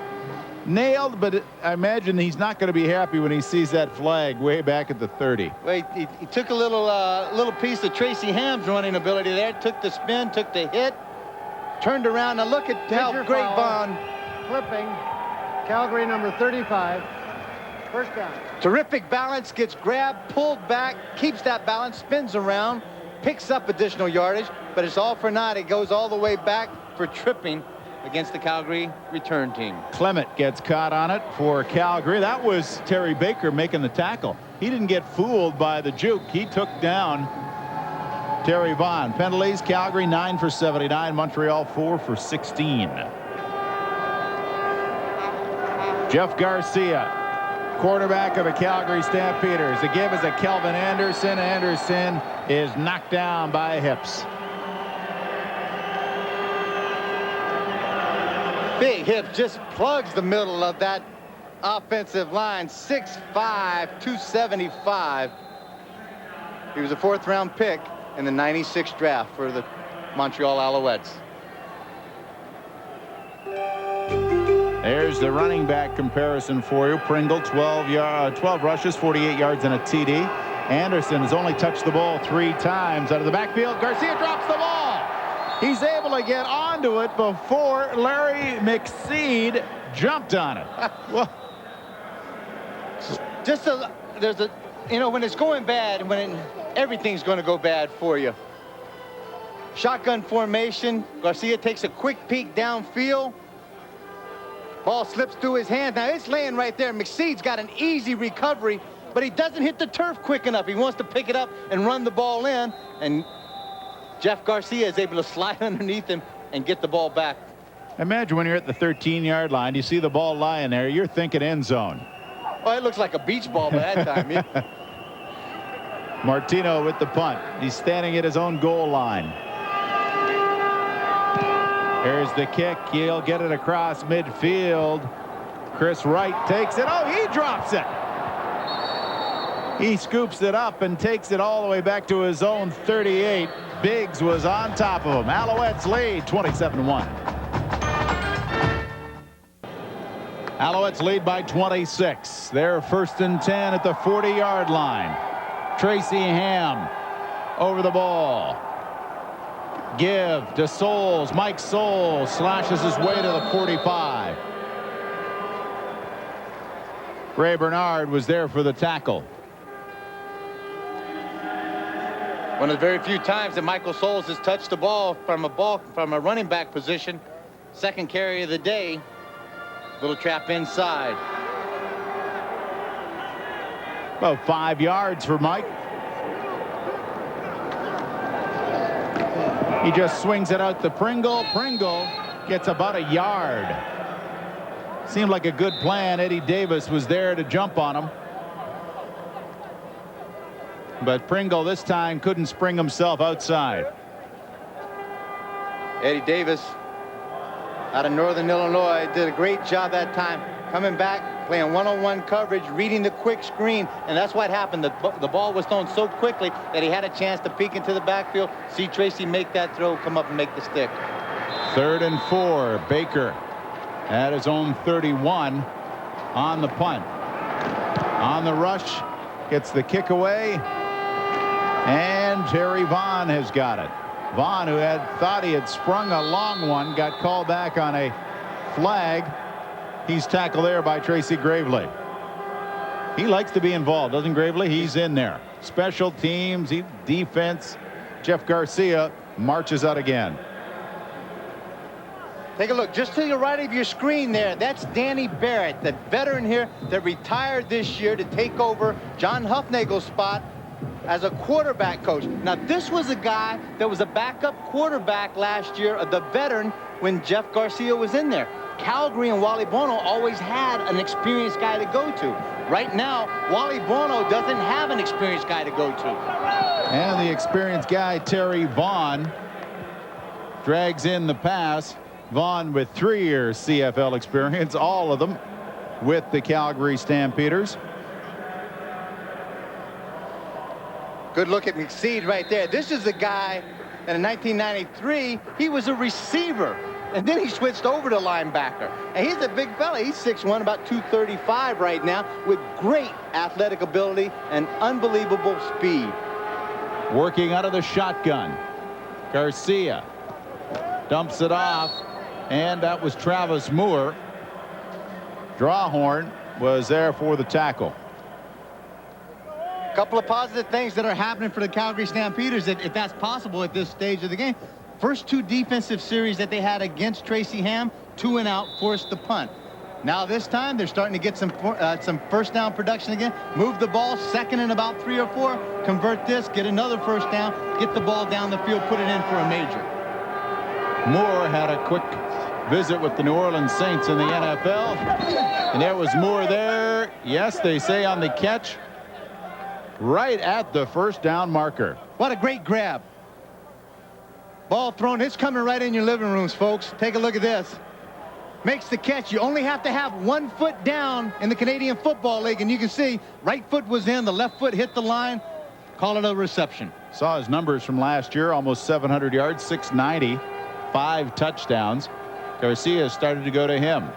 nailed, but I imagine he's not going to be happy when he sees that flag way back at the 30.
Wait, he took a little piece of Tracy Ham's running ability there. Took the spin, took the hit, turned around. Now look at how great Vaughn.
Flipping. Calgary number 35. First down.
Terrific balance, gets grabbed, pulled back, keeps that balance, spins around, picks up additional yardage, but it's all for naught. It goes all the way back for tripping against the Calgary return team.
Clement gets caught on it for Calgary. That was Terry Baker making the tackle. He didn't get fooled by the juke. He took down Terry Vaughn. Penalties, Calgary 9 for 79, Montreal 4 for 16. Jeff Garcia, quarterback of the Calgary Stampeders. The give is a Kelvin Anderson. Anderson is knocked down by hips.
Big hip just plugs the middle of that offensive line. 6'5", 275. He was a 4th-round pick in the '96 draft for the Montreal Alouettes.
There's the running back comparison for you. Pringle, 12 rushes, 48 yards, and a TD. Anderson has only touched the ball 3 times. Out of the backfield, Garcia drops the ball. He's able to get onto it before Larry McSeed jumped on it. Well,
when it's going bad, everything's going to go bad for you. Shotgun formation. Garcia takes a quick peek downfield. Ball slips through his hand. Now it's laying right there. McSeed's got an easy recovery, but he doesn't hit the turf quick enough. He wants to pick it up and run the ball in, and Jeff Garcia is able to slide underneath him and get the ball back.
Imagine when you're at the 13-yard line, you see the ball lying there, you're thinking end zone.
Oh, it looks like a beach ball by that time. Yeah.
Martino with the punt. He's standing at his own goal line. Here's the kick. He'll get it across midfield. Chris Wright takes it. Oh, he drops it. He scoops it up and takes it all the way back to his own 38. Biggs was on top of him. Alouettes lead 27-1. Alouettes lead by 26. They're 1st and 10 at the 40-yard line. Tracy Ham over the ball. Give to Souls. Mike Souls slashes his way to the 45. Ray Bernard was there for the tackle.
One of the very few times that Michael Souls has touched the ball from a running back position. 2nd carry of the day. Little trap inside.
About 5 yards for Mike. He just swings it out to Pringle. Pringle gets about a yard. Seemed like a good plan. Eddie Davis was there to jump on him. But Pringle this time couldn't spring himself outside.
Eddie Davis out of Northern Illinois did a great job that time. Coming back, playing one-on-one coverage, reading the quick screen, and that's what happened. The ball was thrown so quickly that he had a chance to peek into the backfield, see Tracy make that throw, come up and make the stick.
3rd and 4. Baker at his own 31 on the punt. On the rush, gets the kick away, and Terry Vaughn has got it. Vaughn, who thought he had sprung a long one, got called back on a flag. He's tackled there by Tracy Gravely. He likes to be involved, doesn't Gravely? He's in there. Special teams, defense. Jeff Garcia marches out again.
Take a look just to the right of your screen there. That's Danny Barrett, the veteran here that retired this year to take over John Huffnagel's spot as a quarterback coach. Now, this was a guy that was a backup quarterback last year, the veteran, when Jeff Garcia was in there. Calgary and Wally Bono always had an experienced guy to go to. Right now, Wally Bono doesn't have an experienced guy to go to.
And the experienced guy, Terry Vaughn, drags in the pass. Vaughn with 3 years CFL experience, all of them with the Calgary Stampeders.
Good look at McSeed right there. This is the guy that in 1993, he was a receiver. And then he switched over to linebacker. And he's a big fella. He's 6'1", about 235 right now, with great athletic ability and unbelievable speed.
Working out of the shotgun. Garcia dumps it off. And that was Travis Moore. Drawhorn was there for the tackle.
A couple of positive things that are happening for the Calgary Stampeders, if that's possible at this stage of the game. First 2 defensive series that they had against Tracy Ham, 2 and out, forced the punt. Now this time they're starting to get some first down production again. Move the ball, 2nd and about 3 or 4. Convert this, get another first down, get the ball down the field, put it in for a major.
Moore had a quick visit with the New Orleans Saints in the NFL. And there was Moore there. Yes, they say on the catch. Right at the first down marker.
What a great grab. Ball thrown. It's coming right in your living rooms, folks. Take a look at this. Makes the catch. You only have to have 1 foot down in the Canadian Football League, and you can see right foot was in, the left foot hit the line. Call it a reception.
Saw his numbers from last year, almost 700 yards, 690, 5 touchdowns. Garcia started to go to him.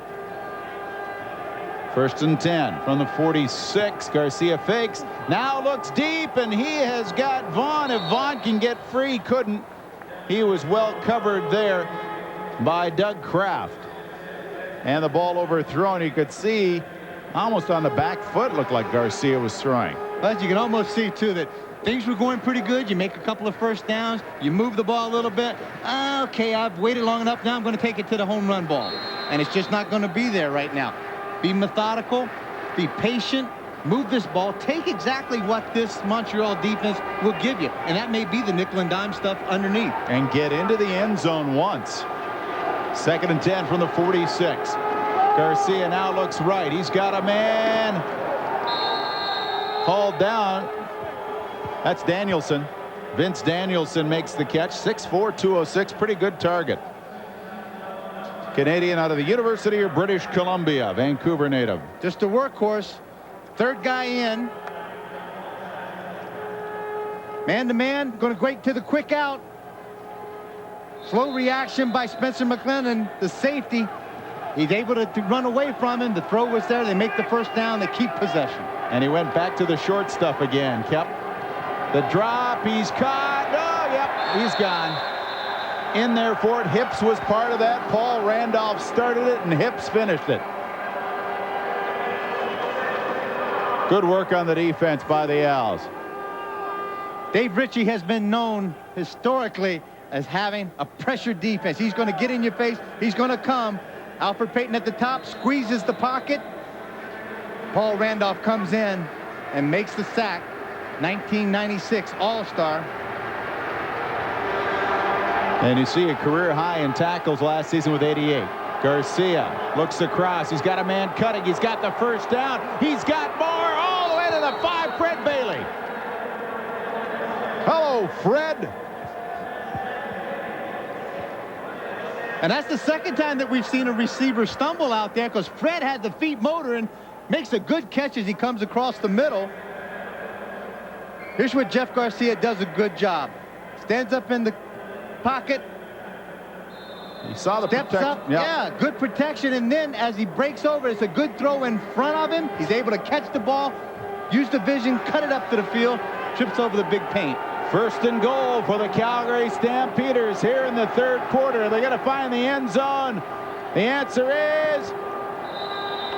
1st and 10 from the 46. Garcia fakes. Now looks deep, and he has got Vaughn. If Vaughn can get free, couldn't. He was well covered there by Doug Kraft. And the ball overthrown. You could see almost on the back foot looked like Garcia was throwing.
But you can almost see, too, that things were going pretty good. You make a couple of first downs. You move the ball a little bit. Okay, I've waited long enough. Now I'm going to take it to the home run ball. And it's just not going to be there right now. Be methodical. Be patient. Move this ball. Take exactly what this Montreal defense will give you. And that may be the nickel and dime stuff underneath.
And get into the end zone once. 2nd and 10 from the 46. Garcia now looks right. He's got a man hauled down. That's Danielson. Vince Danielson makes the catch. 6'4", 206. Pretty good target. Canadian out of the University of British Columbia. Vancouver native.
Just a workhorse. 3rd guy in. Man-to-man. Going to great to the quick out. Slow reaction by Spencer McLennan, the safety. He's able to run away from him. The throw was there. They make the first down. They keep possession.
And he went back to the short stuff again. Kept the drop. He's caught. Oh, yep. He's gone. In there for it. Hips was part of that. Paul Randolph started it, and Hips finished it. Good work on the defense by the Owls.
Dave Ritchie has been known historically as having a pressure defense. He's going to get in your face. He's going to come. Alfred Payton at the top, squeezes the pocket. Paul Randolph comes in and makes the sack. 1996 All-Star.
And you see a career high in tackles last season with 88. Garcia looks across. He's got a man cutting. He's got the first down. He's got more all the way to the 5. Fred Bailey. Hello, Fred.
And that's the second time that we've seen a receiver stumble out there, because Fred had the feet motoring, makes a good catch as he comes across the middle. Here's what Jeff Garcia does a good job. Stands up in the pocket.
You saw the
steps
protection.
up. Yeah, good protection. And then as he breaks over, it's a good throw in front of him. He's able to catch the ball, use the vision, cut it up to the field, trips over the big paint.
First and goal for the Calgary Stampeders here in the 3rd quarter. They're going to find the end zone. The answer is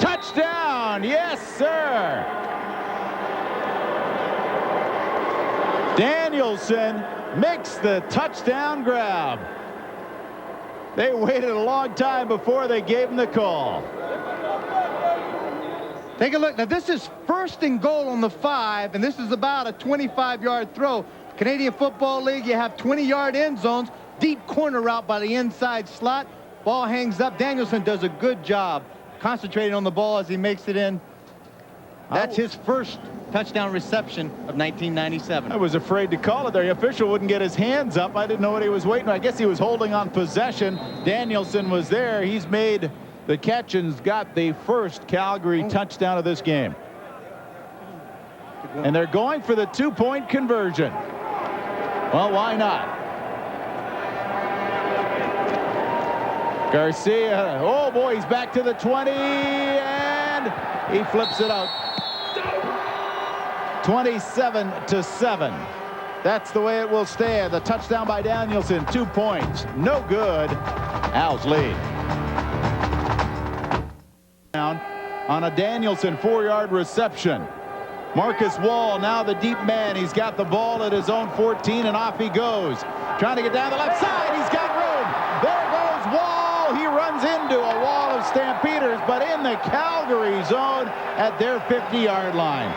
touchdown. Yes, sir. Danielson makes the touchdown grab. They waited a long time before they gave him the call.
Take a look. Now, this is 1st and goal on the 5, and this is about a 25-yard throw. Canadian Football League, you have 20-yard end zones, deep corner route by the inside slot. Ball hangs up. Danielson does a good job concentrating on the ball as he makes it in. That's his first touchdown reception of 1997.
I was afraid to call it there. The official wouldn't get his hands up. I didn't know what he was waiting. I guess he was holding on possession. Danielson was there. He's made the catch and got the first Calgary touchdown of this game. And they're going for the 2-point conversion. Well, why not? Garcia, oh boy, he's back to the 20, and he flips it out. 27-7. That's the way it will stand. The touchdown by Danielson, 2 points. No good. Al's lead. Down on a Danielson 4-yard reception. Marcus Wall, now the deep man. He's got the ball at his own 14, and off he goes. Trying to get down the left side. He's got room. There goes Wall. He runs into a wall of Stampeders, but in the Calgary zone at their 50-yard line.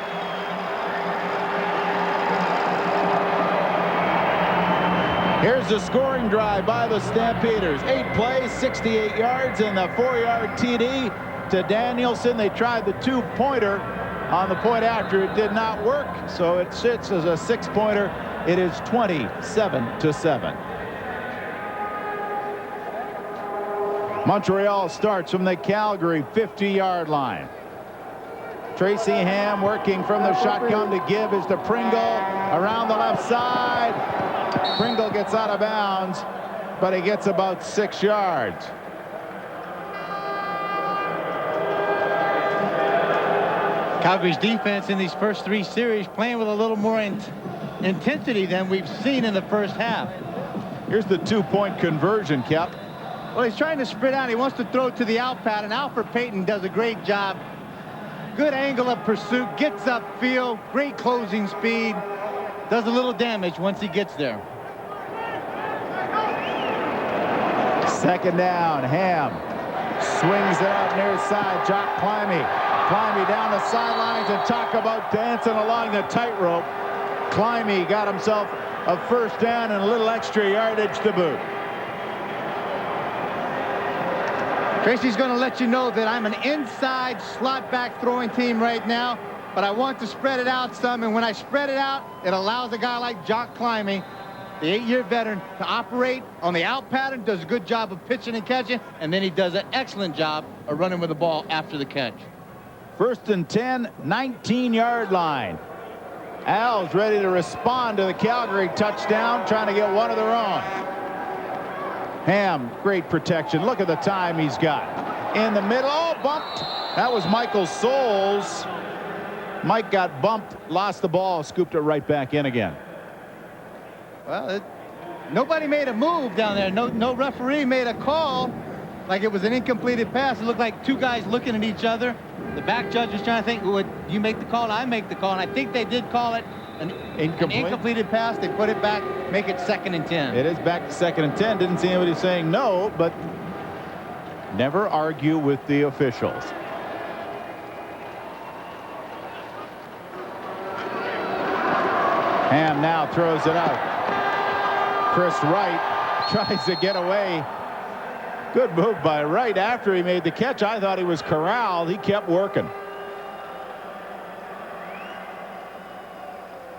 Here's the scoring drive by the Stampeders. 8 plays, 68 yards, and the 4-yard TD to Danielson. They tried the 2-pointer on the point after. It did not work, so it sits as a 6-pointer. It is 27-7. Montreal starts from the Calgary 50-yard line. Tracy Ham working from the shotgun to give is to Pringle around the left side. Pringle gets out of bounds, but he gets about 6 yards.
Calgary's defense in these first 3 series playing with a little more intensity than we've seen in the first half.
Here's the 2-point conversion, Kep.
Well, he's trying to spread out. He wants to throw to the out pattern. Alfred Payton does a great job. Good angle of pursuit, gets upfield, great closing speed, does a little damage once he gets there.
2nd down, Ham swings it out near side. Jock Climby down the sidelines, and talk about dancing along the tightrope. Climby got himself a 1st down and a little extra yardage to boot.
Tracy's going to let you know that I'm an inside slot back throwing team right now, but I want to spread it out some, and when I spread it out, it allows a guy like Jock Climby, the 8-year veteran, to operate on the out pattern, does a good job of pitching and catching, and then he does an excellent job of running with the ball after the catch.
1st and 10, 19-yard line. Al's ready to respond to the Calgary touchdown, trying to get one of their own. Ham, great protection. Look at the time he's got. In the middle, oh, bumped. That was Michael Souls. Mike got bumped, lost the ball, scooped it right back in again.
Well, nobody made a move down there. No referee made a call like it was an incompleted pass. It looked like 2 guys looking at each other. The back judge was trying to think, would you make the call? I make the call, and I think they did call it an incompleted pass. They put it back, make it 2nd and 10.
It is back to 2nd and 10. Didn't see anybody saying no, but never argue with the officials. Ham now throws it out. Chris Wright tries to get away Good move by Wright after he made the catch. I thought he was corralled. He kept working.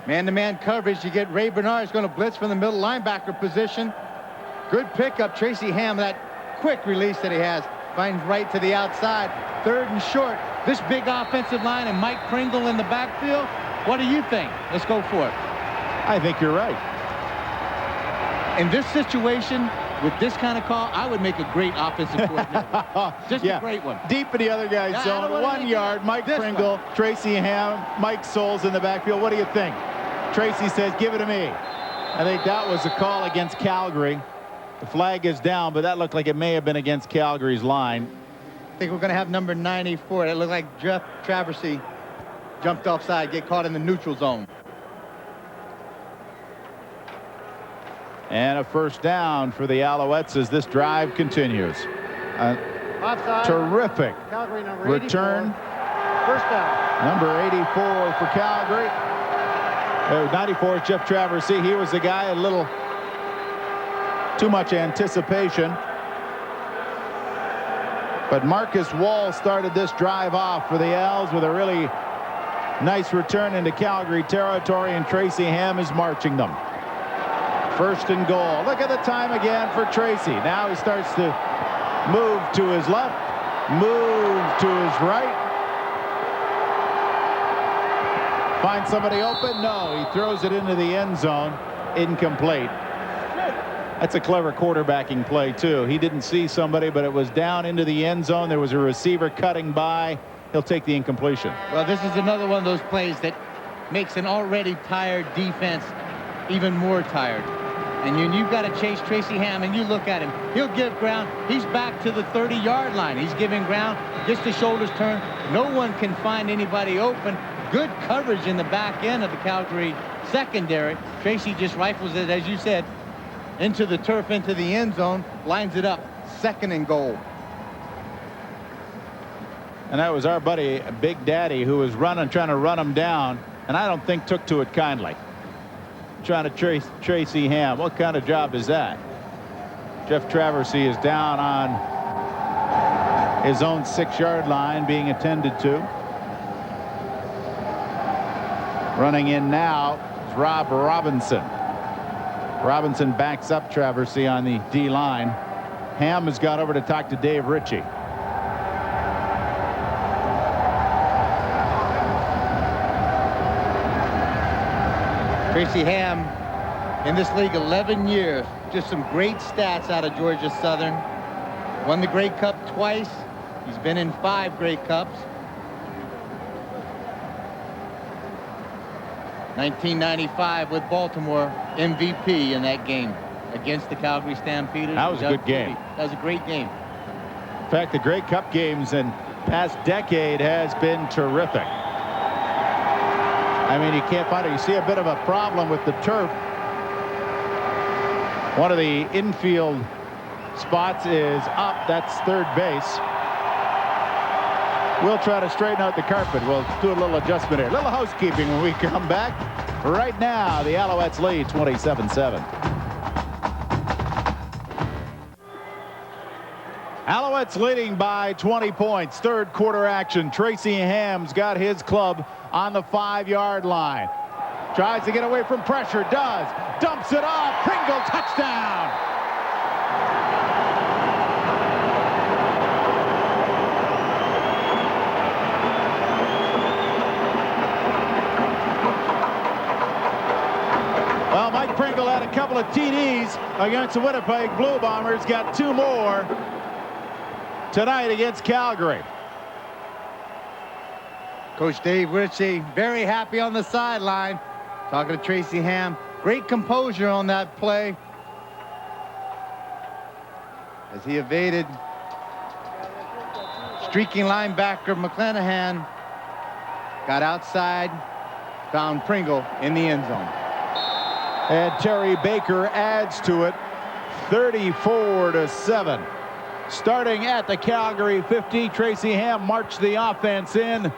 Man-to-man coverage. You get Ray Bernard is going to blitz from the middle linebacker position. Good pickup. Tracy Ham, that quick release that he has, finds Wright to the outside. 3rd and short. This big offensive line and Mike Pringle in the backfield. What do you think? Let's go for it.
I think you're right.
In this situation, with this kind of call, I would make a great offensive coordinator. Just a great one.
Deep in the other guy's zone. 1 yard. Mike Pringle, Tracy Ham, Mike Souls in the backfield. What do you think? Tracy says, give it to me. I think that was a call against Calgary. The flag is down, but that looked like it may have been against Calgary's line.
I think we're going to have number 94. It looked like Jeff Traversy jumped offside, get caught in the neutral zone.
And a first down for the Alouettes as this drive continues.
Offside.
Terrific
Calgary number
return.
84. First down.
Number 84 for Calgary. 94 is Jeff Traversy. He was the guy, a little too much anticipation. But Marcus Wall started this drive off for the Owls with a really nice return into Calgary territory, and Tracy Ham is marching them. 1st and goal. Look at the time again for Tracy. Now he starts to move to his left, move to his right. Find somebody open? No, he throws it into the end zone. Incomplete. That's a clever quarterbacking play, too. He didn't see somebody, but it was down into the end zone. There was a receiver cutting by. He'll take the incompletion.
Well, this is another one of those plays that makes an already tired defense even more tired. And you've got to chase Tracy Ham, and you look at him. He'll give ground. He's back to the 30-yard line. He's giving ground. Gets the shoulders turned. No one can find anybody open. Good coverage in the back end of the Calgary secondary. Tracy just rifles it, as you said, into the turf, into the end zone, lines it up. 2nd and goal.
And that was our buddy, Big Daddy, who was trying to run him down, and I don't think took to it kindly. Trying to trace Tracy Ham. What kind of job is that? Jeff Traversy is down on his own 6-yard line, being attended to. Running in now is Rob Robinson. Robinson backs up Traversy on the D line. Ham has got over to talk to Dave Ritchie.
Tracy Ham in this league 11 years. Just some great stats out of Georgia Southern. Won the Grey Cup twice. He's been in 5 Grey Cups. 1995 with Baltimore, MVP in that game against the Calgary Stampeders.
That was a good game.
That was a great game.
In fact, the Grey Cup games in past decade has been terrific. I mean, you can't find it. You see a bit of a problem with the turf. One of the infield spots is up. That's 3rd base. We'll try to straighten out the carpet. We'll do a little adjustment here. A little housekeeping when we come back. Right now, the Alouettes lead 27-7. Alouettes leading by 20 points. 3rd quarter action. Tracy Ham's got his club on the 5-yard line. Tries to get away from pressure. Does. Dumps it off. Pringle touchdown. Well, Mike Pringle had a couple of TDs against the Winnipeg Blue Bombers. Got 2 more tonight against Calgary.
Coach Dave Ritchie very happy on the sideline. Talking to Tracy Ham. Great composure on that play as he evaded streaking linebacker McClanahan. Got outside, found Pringle in the end zone.
And Terry Baker adds to it, 34-7. Starting at the Calgary 50, Tracy Ham marched the offense in.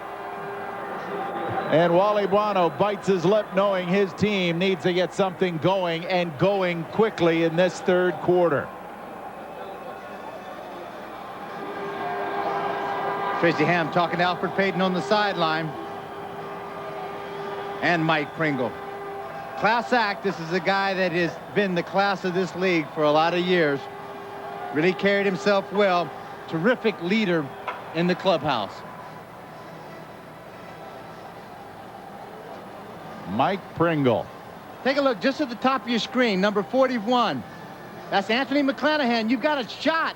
And Wally Buono bites his lip knowing his team needs to get something going, and going quickly in this 3rd quarter.
Tracy Ham talking to Alfred Payton on the sideline. And Mike Pringle. Class act. This is a guy that has been the class of this league for a lot of years. Really carried himself well. Terrific leader in the clubhouse.
Mike Pringle.
Take a look just at the top of your screen, number 41. That's Anthony McClanahan. You've got a shot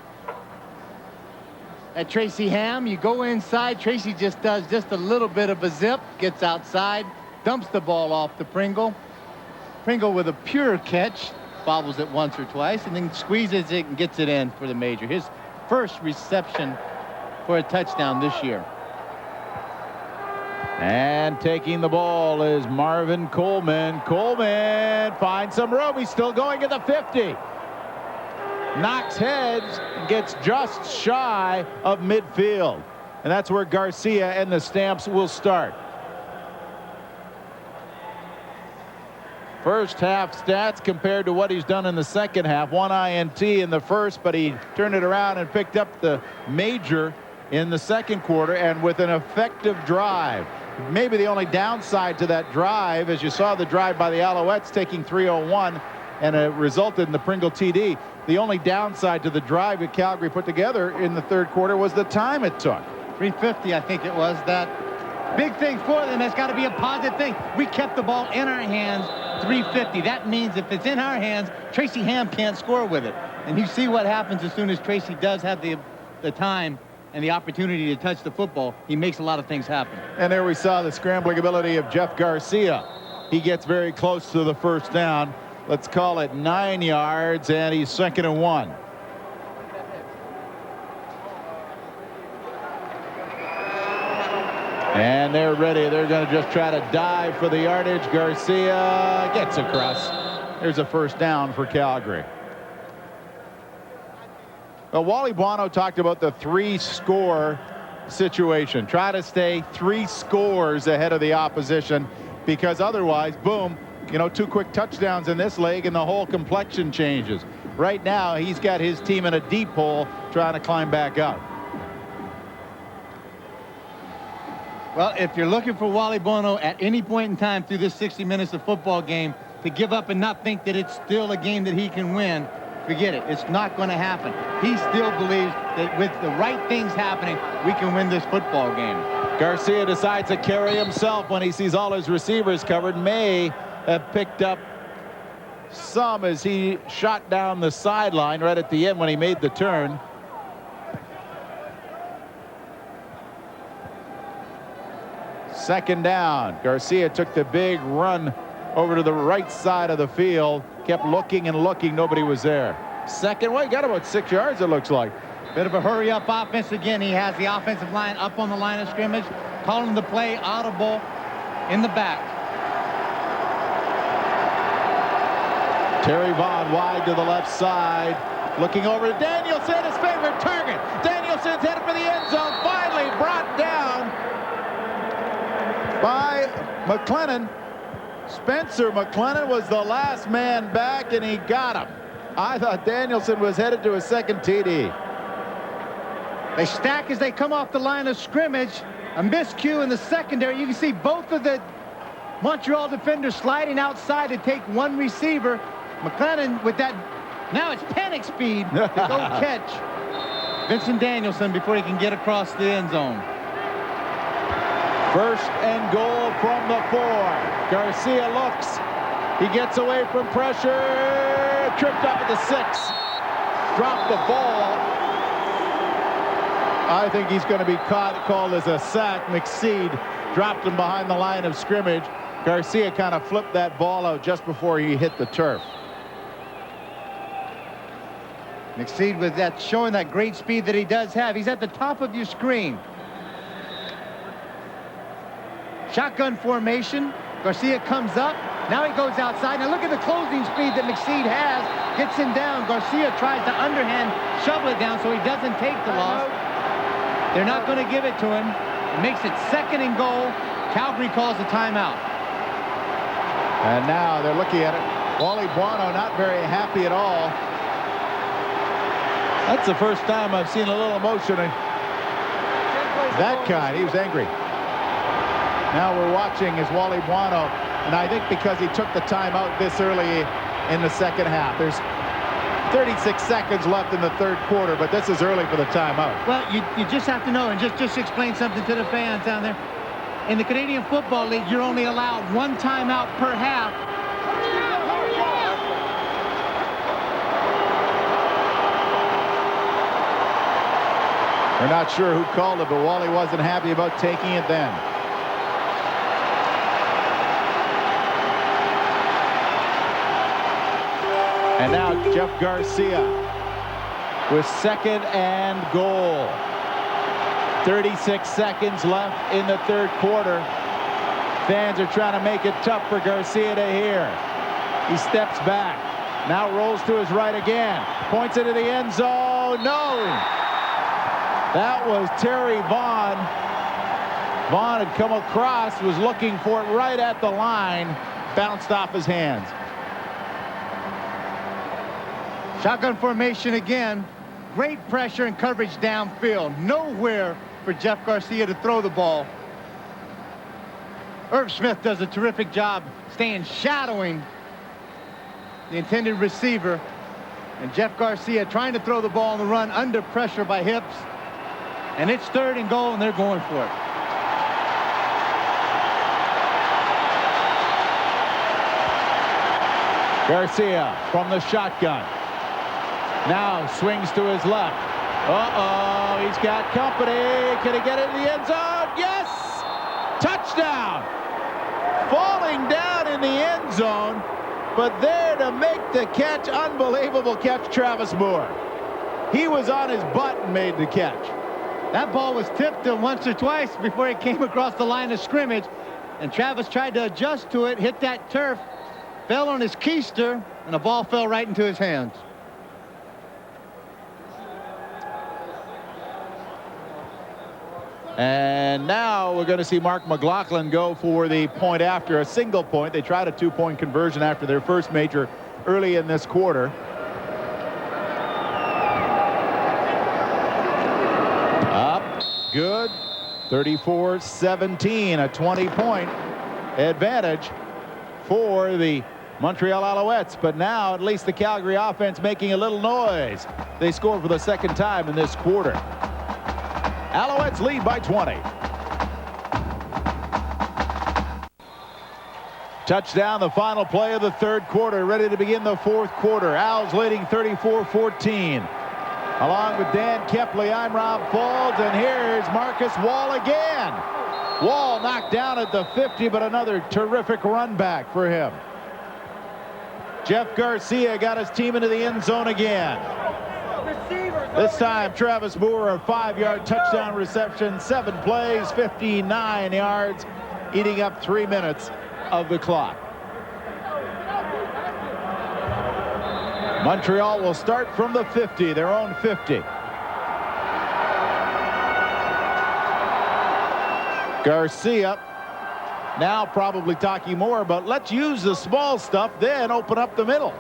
at Tracy Ham. You go inside. Tracy just does just a little bit of a zip, gets outside, dumps the ball off to Pringle. Pringle with a pure catch, bobbles it once or twice, and then squeezes it and gets it in for the major. His first reception for a touchdown this year.
And taking the ball is Marvin Coleman. Coleman finds some room. He's still going at the 50. Knocks heads and gets just shy of midfield. And that's where Garcia and the Stamps will start. First half stats compared to what he's done in the second half. 1 INT in the first, but he turned it around and picked up the major in the second quarter, and with an effective drive. Maybe the only downside to that drive, as you saw the drive by the Alouettes taking 3:01, and it resulted in the Pringle TD. The only downside to the drive that Calgary put together in the third quarter was the time it took.
3:50, I think it was. That big thing for them has got to be a positive thing. We kept the ball in our hands. 3:50. That means if it's in our hands, Tracy Ham can't score with it. And you see what happens as soon as Tracy does have the time and the opportunity to touch the football. He makes a lot of things happen.
And there we saw the scrambling ability of Jeff Garcia. He gets very close to the first down. Let's call it 9 yards, and he's 2nd and 1. And they're ready. They're going to just try to dive for the yardage. Garcia gets across. There's a first down for Calgary. Well, Wally Buono talked about the 3-score situation. Try to stay 3 scores ahead of the opposition, because otherwise, boom, 2 quick touchdowns in this leg and the whole complexion changes. Right now, he's got his team in a deep hole trying to climb back out.
Well, if you're looking for Wally Buono at any point in time through this 60 minutes of football game to give up and not think that it's still a game that he can win, forget it. It's not going to happen. He still believes that with the right things happening, we can win this football game.
Garcia decides to carry himself when he sees all his receivers covered. May have picked up some as he shot down the sideline right at the end when he made the turn. Second down. Garcia took the big run over to the right side of the field. Kept looking and looking. Nobody was there. Second, well, he got about 6 yards, it looks like.
Bit of a hurry-up offense again. He has the offensive line up on the line of scrimmage. Calling the play audible in the back.
Terry Vaughn wide to the left side. Looking over to Danielson, his favorite target. Danielson's headed for the end zone. Finally brought down by McLennan. Spencer McLennan was the last man back, and he got him. I thought Danielson was headed to a second TD.
They stack as they come off the line of scrimmage. A miscue in the secondary. You can see both of the Montreal defenders sliding outside to take one receiver. McLennan with that, now it's panic speed to go catch Vincent Danielson before he can get across the end zone.
First and goal from the 4. Garcia looks. He gets away from pressure. Tripped up at the 6. Dropped the ball. I think he's going to be called as a sack. McSeed dropped him behind the line of scrimmage. Garcia kind of flipped that ball out just before he hit the turf.
McSeed with that, showing that great speed that he does have. He's at the top of your screen. Shotgun formation. Garcia comes up. Now he goes outside. Now look at the closing speed that McSeed has. Gets him down. Garcia tries to underhand shovel it down so he doesn't take the loss. They're not going to give it to him. It makes it 2nd and goal. Calgary calls a timeout.
And now they're looking at it. Wally Buono not very happy at all. That's the first time I've seen a little emotion That kind. He was angry. Now we're watching as Wally Buono, and I think because he took the timeout this early in the second half. There's 36 seconds left in the third quarter, but this is early for the timeout.
Well, you just have to know, and just explain something to the fans down there. In the Canadian Football League, you're only allowed one timeout per half.
We're not sure who called it, but Wally wasn't happy about taking it then. And now Jeff Garcia with 2nd and goal. 36 seconds left in the third quarter. Fans are trying to make it tough for Garcia to hear. He steps back. Now rolls to his right again. Points into the end zone. No! That was Terry Vaughn. Vaughn had come across, was looking for it right at the line. Bounced off his hands.
Shotgun formation again. Great pressure and coverage downfield. Nowhere for Jeff Garcia to throw the ball. Irv Smith does a terrific job staying shadowing the intended receiver. And Jeff Garcia trying to throw the ball on the run under pressure by Hips. And it's 3rd and goal, and they're going for it.
Garcia from the shotgun. Now swings to his left. Uh-oh, he's got company. Can he get it in the end zone? Yes! Touchdown! Falling down in the end zone, but there to make the catch, unbelievable catch, Travis Moore. He was on his butt and made the catch.
That ball was tipped once or twice before it came across the line of scrimmage, and Travis tried to adjust to it, hit that turf, fell on his keister, and the ball fell right into his hands.
And now we're going to see Mark McLaughlin go for the point after a single point. They tried a 2-point conversion after their first major early in this quarter. Up, good. 34-17, a 20-point advantage for the Montreal Alouettes. But now at least the Calgary offense making a little noise. They score for the second time in this quarter. Alouettes lead by 20. Touchdown, the final play of the third quarter, ready to begin the fourth quarter. Owls leading 34-14. Along with Dan Kepley, I'm Rob Faulds, and here's Marcus Wall again. Wall knocked down at the 50, but another terrific run back for him. Jeff Garcia got his team into the end zone again. This time, Travis Moore, a 5-yard touchdown reception, 7 plays, 59 yards, eating up 3 minutes of the clock. Montreal will start from the 50, their own 50. Garcia now probably talking more about let's use the small stuff, then open up the middle.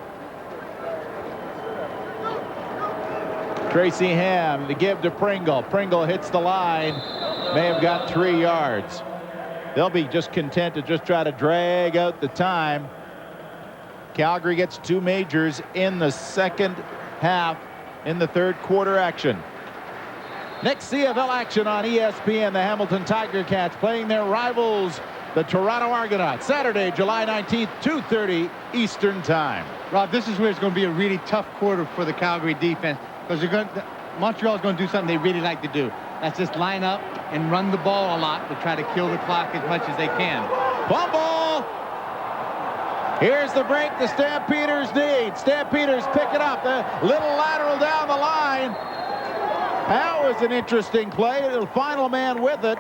Tracy Ham, the give to Pringle. Pringle hits the line, may have got 3 yards. They'll be just content to just try to drag out the time. Calgary gets 2 majors in the second half in the third quarter action. Next CFL action on ESPN, the Hamilton Tiger Cats playing their rivals, the Toronto Argonauts, Saturday, July 19th, 2:30 Eastern Time.
Rob, this is where it's going to be a really tough quarter for the Calgary defense, because Montreal's going to do something they really like to do. That's just line up and run the ball a lot to try to kill the clock as much as they can.
Fumble! Here's the break the Stampeders need. Stampeders pick it up. The little lateral down the line. That was an interesting play. The final man with it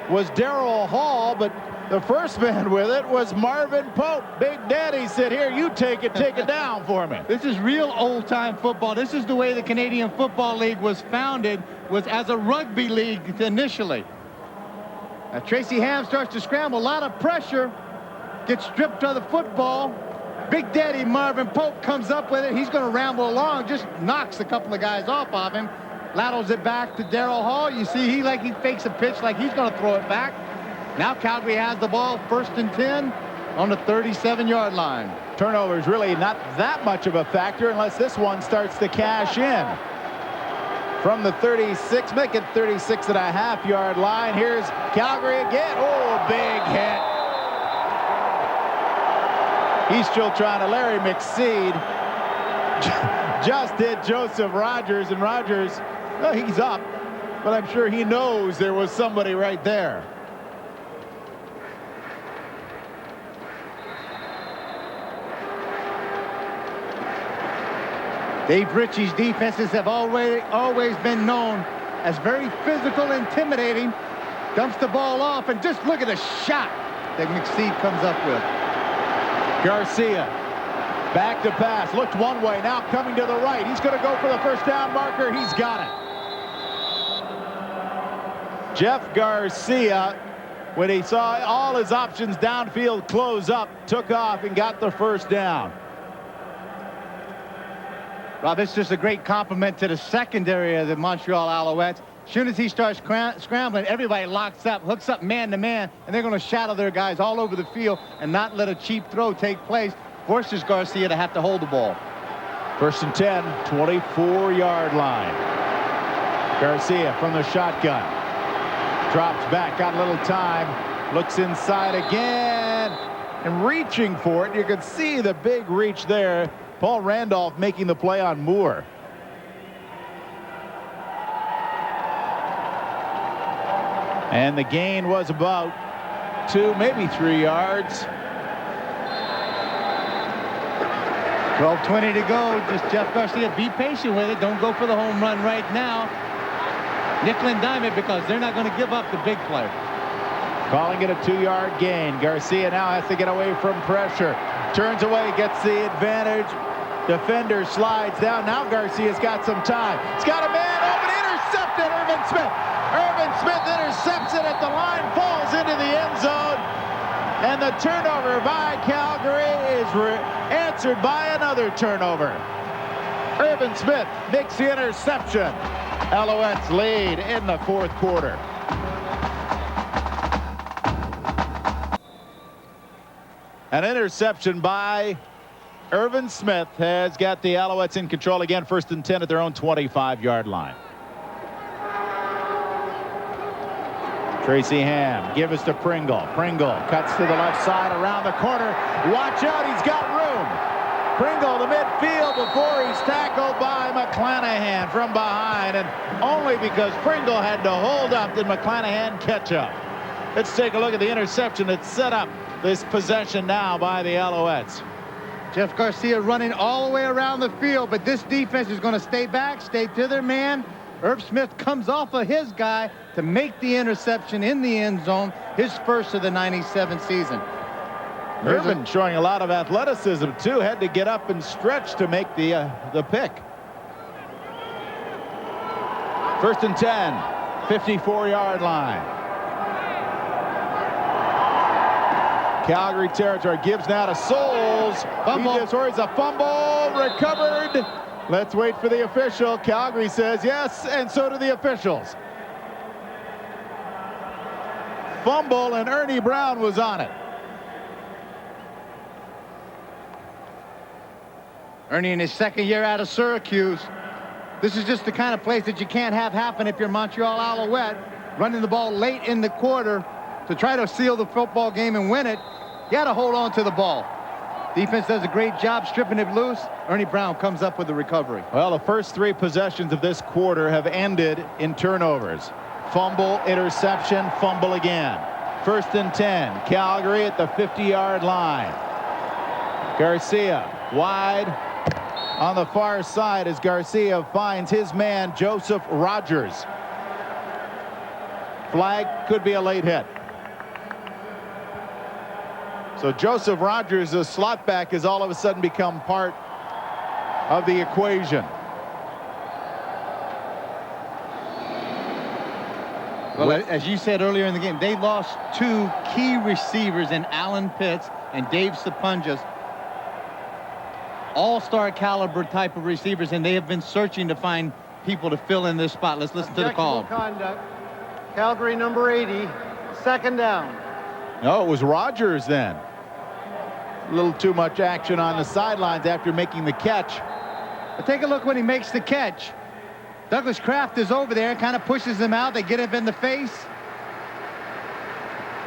was Darryl Hall, but the first man with it was Marvin Pope. Big Daddy said, here, you take it down for me.
This is real old-time football. This is the way the Canadian Football League was founded, was as a rugby league initially. Now Tracy Ham starts to scramble, a lot of pressure, gets stripped of the football. Big Daddy Marvin Pope comes up with it. He's going to ramble along, just knocks a couple of guys off of him.
laterals it back to Darryl Hall. You see he fakes a pitch like he's going to throw it back. Now Calgary has the ball, 1st and 10 on the 37-yard line.
Turnovers really not that much of a factor unless this one starts to cash in. From the 36, make it 36.5-yard line. Here's Calgary again. Oh, big hit. He's still trying to. Larry McSeed just hit Joseph Rogers, and Rogers, well, he's up, but I'm sure he knows there was somebody right there.
Dave Ritchie's defenses have always been known as very physical, intimidating. Dumps the ball off, and just look at the shot that McSeed comes up with.
Garcia back to pass, looked one way, now coming to the right. He's going to go for the first down marker. He's got it. Jeff Garcia, when he saw all his options downfield close up, took off and got the first down.
Rob, it's just a great compliment to the secondary of the Montreal Alouettes. As soon as he starts scrambling, everybody locks up, hooks up man-to-man, and they're going to shadow their guys all over the field and not let a cheap throw take place. Forces Garcia to have to hold the ball.
1st and 10, 24-yard line. Garcia from the shotgun. Drops back, got a little time. Looks inside again and reaching for it. You can see the big reach there. Paul Randolph making the play on Moore. And the gain was about 2, maybe 3 yards.
12:20 to go. Just Jeff Garcia, be patient with it. Don't go for the home run right now. Nickel and dime it, because they're not going to give up the big play.
Calling it a 2-yard gain. Garcia now has to get away from pressure. Turns away, gets the advantage. Defender slides down. Now Garcia's got some time. He's got a man open, intercepted. Irvin Smith. Irvin Smith intercepts it at the line, falls into the end zone. And the turnover by Calgary is answered by another turnover. Irvin Smith makes the interception. Alouettes lead in the 4th quarter. An interception by Irvin Smith has got the Alouettes in control again. 1st and 10 at their own 25-yard line. Tracy Ham, give us to Pringle. Pringle cuts to the left side around the corner. Watch out, he's got room. Pringle to midfield before he's tackled by McClanahan from behind. And only because Pringle had to hold up did McClanahan catch up. Let's take a look at the interception that set up this possession now by the Alouettes.
Jeff Garcia running all the way around the field, but this defense is going to stay back, stay to their man. Irv Smith comes off of his guy to make the interception in the end zone, his first of the 97 season.
Irvin showing a lot of athleticism too. Had to get up and stretch to make the pick. 1st and 10, 54-yard line. Calgary territory. Gibbs now to Souls. Fumble. He destroys a fumble. Recovered. Let's wait for the official. Calgary says yes, and so do the officials. Fumble, and Ernie Brown was on it.
Ernie in his 2nd year out of Syracuse. This is just the kind of place that you can't have happen if you're Montreal Alouette. Running the ball late in the quarter to try to seal the football game and win it. You got to hold on to the ball. Defense does a great job stripping it loose. Ernie Brown comes up with the recovery.
Well, the first 3 possessions of this quarter have ended in turnovers. Fumble, interception, fumble again. 1st and 10. Calgary at the 50-yard line. Garcia wide on the far side as Garcia finds his man, Joseph Rogers. Flag, could be a late hit. So Joseph Rogers, the slot back, has all of a sudden become part of the equation.
Well, as you said earlier in the game, they lost 2 key receivers in Alan Pitts and Dave Sapunjas. All-star caliber type of receivers, and they have been searching to find
people to fill in this spot. Let's listen to the call.
Conduct. Calgary number 80, second down.
No, it was Rogers then. A little too much action on the sidelines after making the catch.
But take a look when he makes the catch. Douglas Kraft is over there, kind of pushes him out. They get him in the face.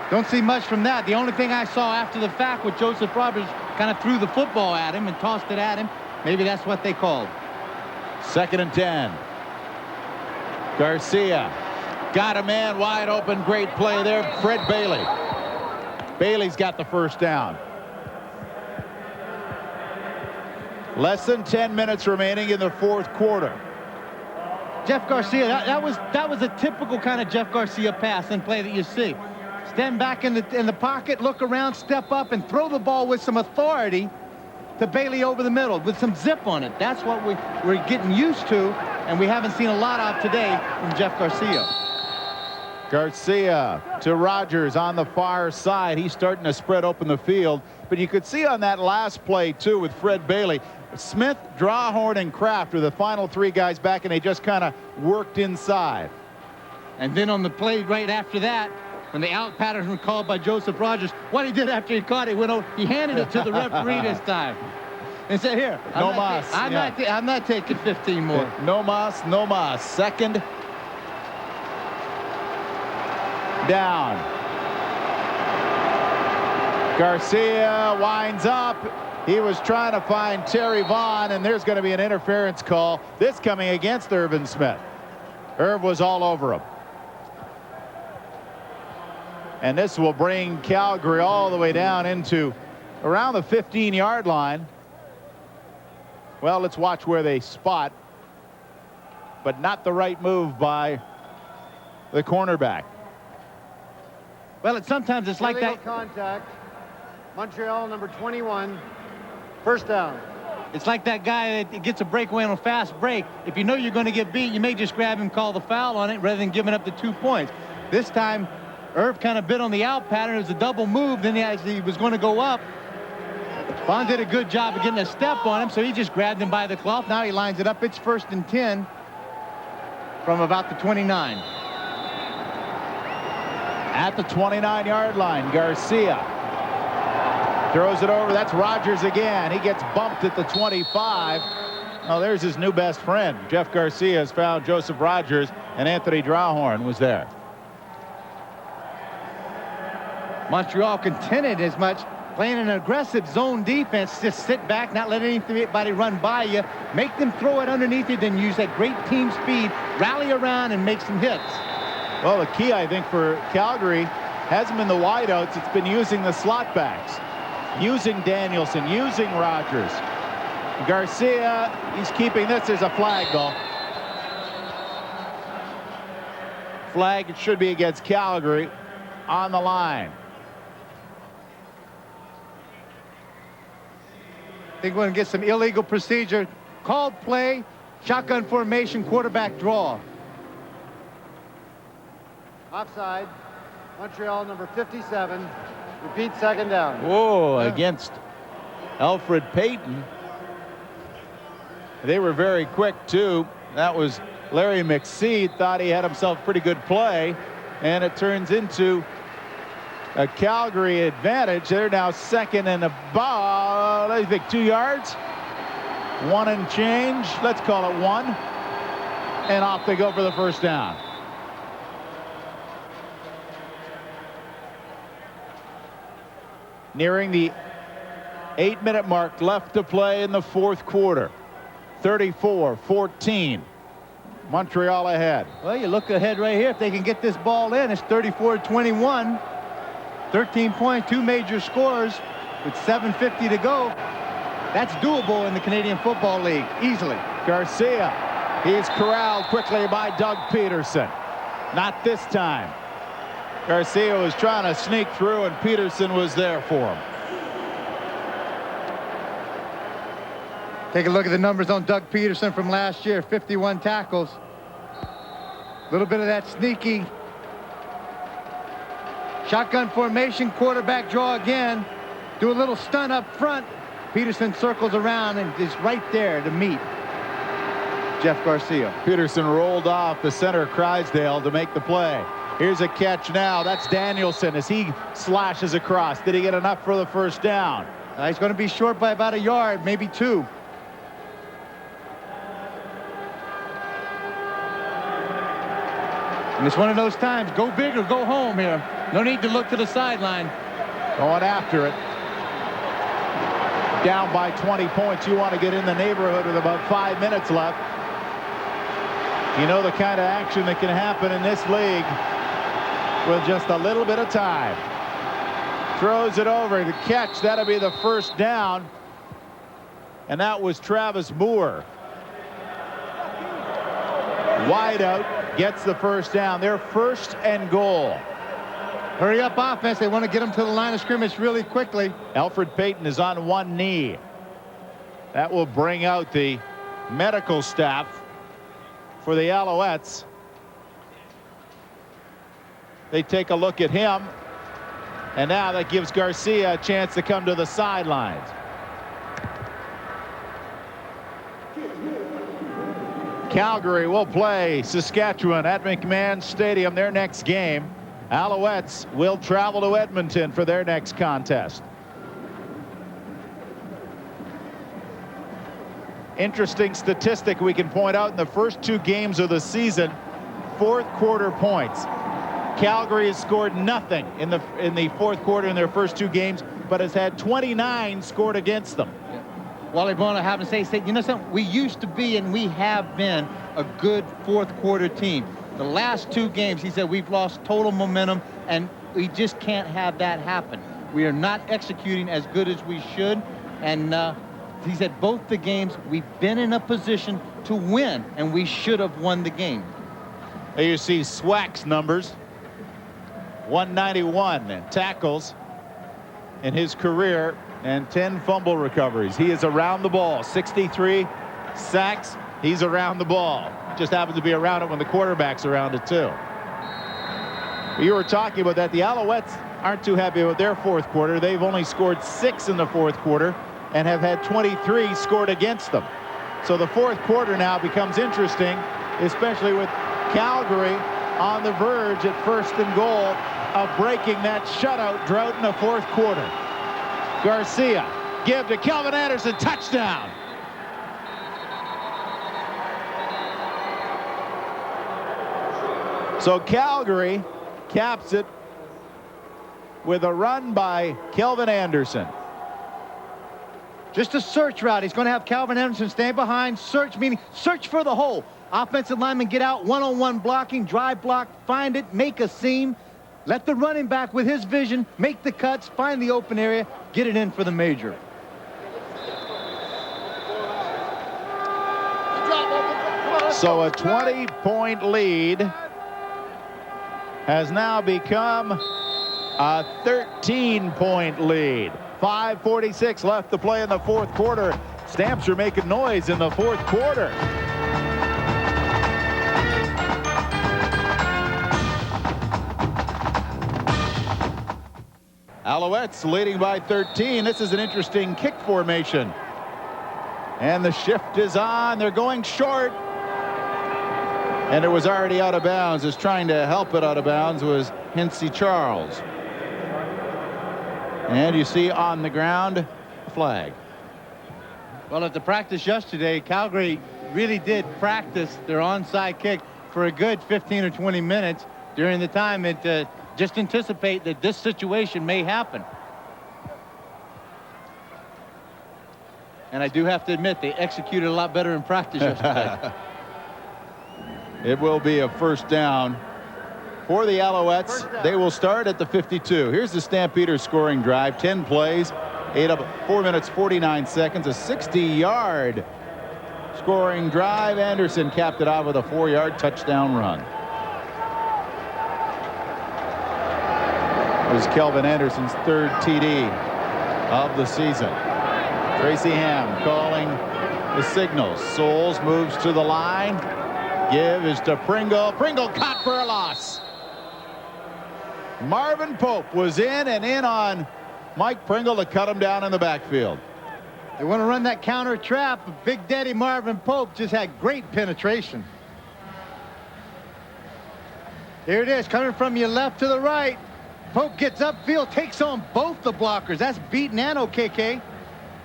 Don't see much from that. The only thing I saw after the fact was Joseph Rogers kind of threw the football at him and tossed it at him. Maybe that's what they called.
2nd and 10. Garcia got a man wide open. Great play there. Fred Bailey. Bailey's got the first down. Less than 10 minutes remaining in the 4th quarter.
Jeff Garcia, that was a typical kind of Jeff Garcia pass and play that you see. Stand back in the pocket, look around, step up, and throw the ball with some authority to Bailey over the middle with some zip on it. That's what we're getting used to, and we haven't seen a lot of today from Jeff Garcia.
Garcia to Rogers on the far side. He's starting to spread open the field, but you could see on that last play too with Fred Bailey, Smith, Drawhorn, and Kraft were the final 3 guys back, and they just kind of worked inside.
And then on the play right after that, when the out pattern was called by Joseph Rogers, what he did after he caught it, he handed it to the referee this time and said, "Here, I'm not taking 15 more."
No mas, no mas. 2nd down. Garcia winds up. He was trying to find Terry Vaughn, and there's going to be an interference call. This coming against Irvin Smith. Irv was all over him. And this will bring Calgary all the way down into around the 15-yard line. Well, let's watch where they spot, but not the right move by the cornerback.
Well, sometimes it's like
Illegal
that.
Contact. Montreal number 21. First down.
It's like that guy that gets a breakaway on a fast break. If you know you're going to get beat, you may just grab him, call the foul on it, rather than giving up the 2 points. This time, Irv kind of bit on the out pattern. It was a double move. Then he was going to go up. Vaughn did a good job of getting a step on him, so he just grabbed him by the cloth. Now he lines it up. It's 1st and 10 from about the 29.
At the 29-yard line, Garcia throws it over. That's Rogers again. He gets bumped at the 25. Oh, there's his new best friend. Jeff Garcia has found Joseph Rogers, and Anthony Drawhorn was there.
Montreal contented as much, playing an aggressive zone defense. Just sit back, not let anybody run by you. Make them throw it underneath you, then use that great team speed, rally around, and make some hits.
Well, the key, I think, for Calgary hasn't been the wideouts. It's been using the slot backs, using Danielson, using Rogers. Garcia, he's keeping this. There's a flag, though. Flag, it should be against Calgary on the line.
They're going to get some illegal procedure. Called play, shotgun formation, quarterback draw.
Offside. Montreal number 57. Repeat, second down.
Whoa, against Alfred Payton. They were very quick, too. That was Larry McSee. Thought he had himself a pretty good play, and it turns into a Calgary advantage. They're now 2nd and about, I think, 2 yards. 1 and change. Let's call it 1. And off they go for the first down. Nearing the 8-minute mark, left to play in the 4th quarter. 34-14. Montreal ahead.
Well, you look ahead right here. If they can get this ball in, it's 34-21. 13 points, 2 major scores with 7:50 to go. That's doable in the Canadian Football League, easily.
Garcia, he's corralled quickly by Doug Peterson. Not this time. Garcia was trying to sneak through, and Peterson was there for him.
Take a look at the numbers on Doug Peterson from last year, 51 tackles. A little bit of that sneaky shotgun formation, quarterback draw again. Do a little stunt up front. Peterson circles around and is right there to meet.
Jeff Garcia.
Peterson rolled off the center Crysdale to make the play. Here's a catch now. That's Danielson as he slashes across. Did he get enough for the first down?
He's going to be short by about a yard, maybe 2. And it's one of those times, go big or go home here. No need to look to the sideline.
Going after it. Down by 20 points. You want to get in the neighborhood with about 5 minutes left. You know the kind of action that can happen in this league with just a little bit of time. Throws it over. The catch, that'll be the first down. And that was Travis Moore. Wide out, gets the first down. They're 1st and goal.
Hurry up offense. They want to get them to the line of scrimmage really quickly.
Alfred Payton is on one knee. That will bring out the medical staff for the Alouettes. They take a look at him. And now that gives Garcia a chance to come to the sidelines. Calgary will play Saskatchewan at McMahon Stadium their next game. Alouettes will travel to Edmonton for their next contest. Interesting statistic we can point out in the first 2 games of the season, 4th quarter points. Calgary has scored nothing in the 4th quarter in their first 2 games, but has had 29 scored against them.
Wally Bono having to say, you know something, we used to be and we have been a good 4th quarter team. The last 2 games, he said, we've lost total momentum and we just can't have that happen. We are not executing as good as we should. And he said both the games we've been in a position to win and we should have won the game.
There you see Swack's numbers. 191 tackles in his career and 10 fumble recoveries. He is around the ball. 63 sacks. He's around the ball. Just happens to be around it when the quarterback's around it too. You were talking about that. The Alouettes aren't too happy with their 4th quarter. They've only scored 6 in the 4th quarter and have had 23 scored against them. So the 4th quarter now becomes interesting, especially with Calgary on the verge at 1st and goal of breaking that shutout drought in the 4th quarter. Garcia, give to Kelvin Anderson, touchdown. So Calgary caps it with a run by Kelvin Anderson.
Just a search route. He's going to have Calvin Anderson stand behind. Search, meaning search for the hole. Offensive lineman get out, one-on-one blocking, drive block, find it, make a seam. Let the running back with his vision make the cuts, find the open area, get it in for the major.
So a 20-point lead has now become a 13-point lead. 5:46 left to play in the 4th quarter. Stamps are making noise in the 4th quarter. Alouettes leading by 13. This is an interesting kick formation. And the shift is on. They're going short. And it was already out of bounds. Is trying to help it out of bounds was Hinsey Charles. And you see on the ground, a flag.
Well, at the practice yesterday, Calgary really did practice their onside kick for a good 15 or 20 minutes. During the time, it just anticipate that this situation may happen. And I do have to admit, they executed a lot better in practice yesterday.
It will be a first down for the Alouettes. They will start at the 52. Here's the Stampeders scoring drive. 10 plays, 4 minutes, 49 seconds, a 60-yard scoring drive. Anderson capped it off with a 4-yard touchdown run. It was Kelvin Anderson's 3rd TD of the season. Tracy Ham calling the signals. Souls moves to the line. Give is to Pringle. Pringle caught for a loss. Marvin Pope was in and in on Mike Pringle to cut him down in the backfield.
They want to run that counter trap, but Big Daddy Marvin Pope just had great penetration. Here it is, coming from your left to the right. Pope gets upfield, takes on both the blockers. That's beating and OKK.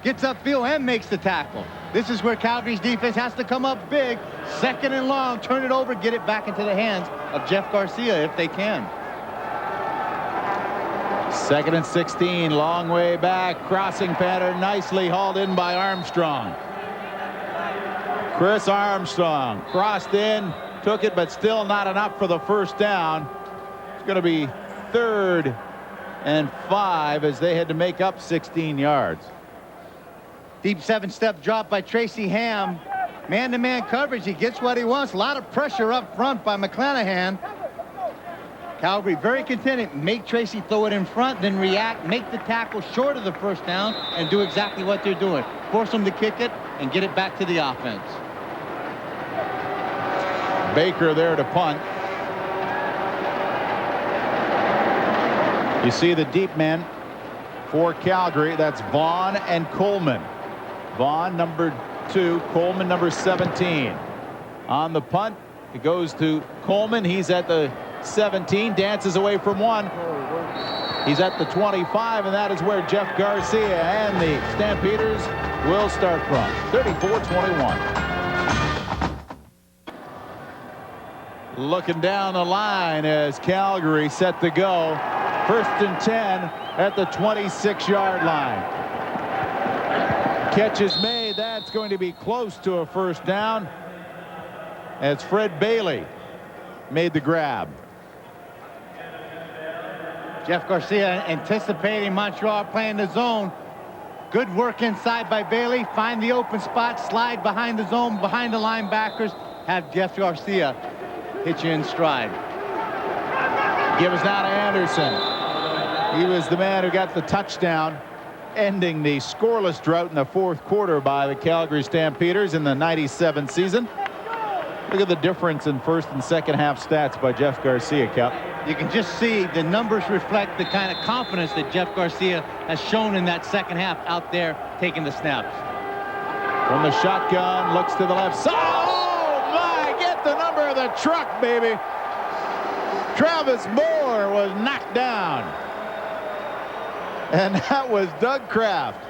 Gets upfield and makes the tackle. This is where Calgary's defense has to come up big. Second and long, turn it over, get it back into the hands of Jeff Garcia if they can.
2nd and 16, long way back, crossing pattern, nicely hauled in by Armstrong. Chris Armstrong crossed in, took it, but still not enough for the first down. It's going to be 3rd and 5 as they had to make up 16 yards.
Deep 7-step drop by Tracy Ham. Man-to-man coverage, he gets what he wants. A lot of pressure up front by McClanahan. Calgary very contented. Make Tracy throw it in front, then react, make the tackle short of the first down, and do exactly what they're doing. Force them to kick it and get it back to the offense.
Baker there to punt. You see the deep men for Calgary. That's Vaughn and Coleman. Vaughn, number 2, Coleman, number 17. On the punt, it goes to Coleman. He's at the 17, dances away from one. He's at the 25, and that is where Jeff Garcia and the Stampeders will start from. 34-21. Looking down the line as Calgary set to go. 1st and 10 at the 26-yard line. Catch is made. That's going to be close to a first down as Fred Bailey made the grab.
Jeff Garcia anticipating Montreal playing the zone. Good work inside by Bailey. Find the open spot, slide behind the zone, behind the linebackers. Have Jeff Garcia hit you in stride.
Give us now to Anderson. He was the man who got the touchdown, ending the scoreless drought in the 4th quarter by the Calgary Stampeders in the '97 season. Look at the difference in first and second half stats by Jeff Garcia, Cap.
You can just see the numbers reflect the kind of confidence that Jeff Garcia has shown in that second half out there taking the snaps.
From the shotgun, looks to the left side. Oh, my! Get the number of the truck, baby. Travis Moore was knocked down. And that was Doug Kraft.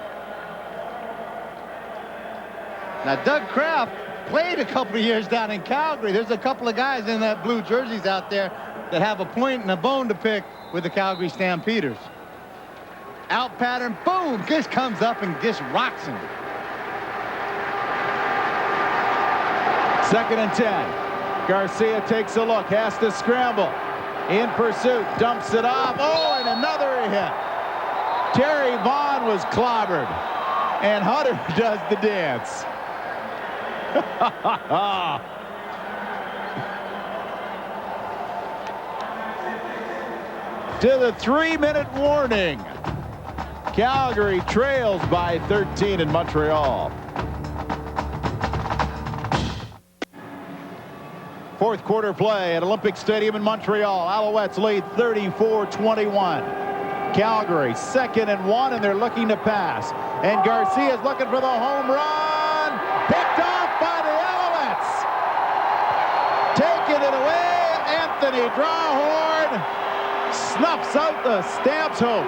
Now, Doug Kraft played a couple of years down in Calgary. There's a couple of guys in that blue jerseys out there that have a point and a bone to pick with the Calgary Stampeders. Out pattern, boom, just comes up and just rocks him.
2nd and 10. Garcia takes a look, has to scramble. In pursuit, dumps it off. Oh, and another hit. Terry Vaughn was clobbered, and Hunter does the dance. To the 3-minute warning. Calgary trails by 13 in Montreal. 4th quarter play at Olympic Stadium in Montreal. Alouettes lead 34-21. Calgary 2nd and 1, and they're looking to pass. And Garcia's looking for the home run. Picked off by the Alouettes. Taking it away, Anthony Drawhorn snuffs out the Stamps' hope.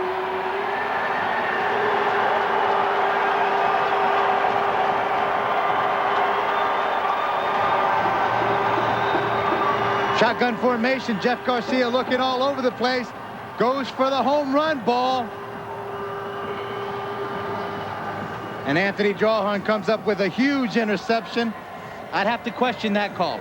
Shotgun formation, Jeff Garcia looking all over the place. Goes for the home run ball. And Anthony Drawhorn comes up with a huge interception. I'd have to question that call.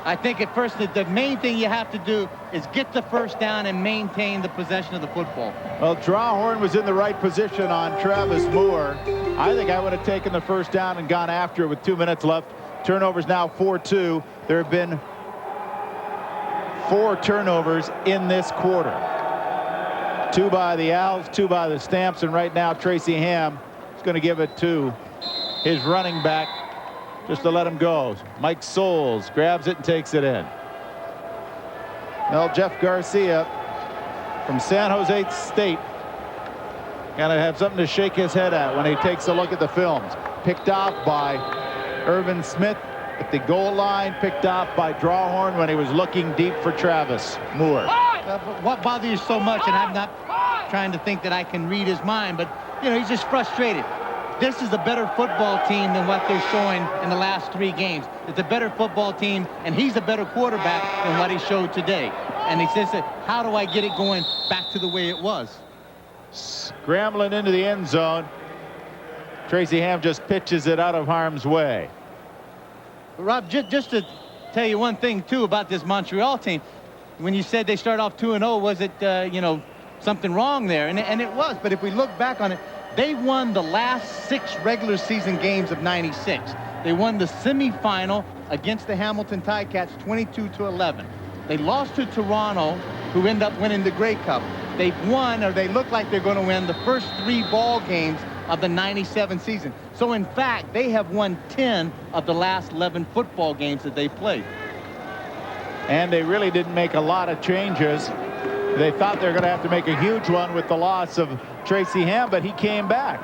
I think at first the main thing you have to do is get the first down and maintain the possession of the football.
Well, Drawhorn was in the right position on Travis Moore. I think I would have taken the first down and gone after it with 2 minutes left. Turnovers now 4-2. There have been 4 turnovers in this quarter. 2 by the Owls, 2 by the Stamps, and right now Tracy Ham is going to give it to his running back just to let him go. Mike Souls grabs it and takes it in. Well, Jeff Garcia from San Jose State Kind of have something to shake his head at when he takes a look at the films. Picked off by Irvin Smith at the goal line. Picked off by Drawhorn when he was looking deep for Travis Moore.
What bothers you so much, and I'm not trying to think that I can read his mind, but, you know, he's just frustrated. This is a better football team than what they're showing in the last 3 games. It's a better football team, and he's a better quarterback than what he showed today. And he says, how do I get it going back to the way it was?
Scrambling into the end zone. Tracy Ham just pitches it out of harm's way.
Rob, just to tell you one thing, too, about this Montreal team. When you said they start off 2-0, was it, you know, something wrong there? And it was. But if we look back on it, they won the last 6 regular season games of '96. They won the semifinal against the Hamilton Ticats 22-11. They lost to Toronto, who ended up winning the Grey Cup. They've won, or they look like they're going to win, the first 3 ball games of the '97 season. So, in fact, they have won 10 of the last 11 football games that they played.
And they really didn't make a lot of changes. They thought they were going to have to make a huge one with the loss of Tracy Ham, but he came back.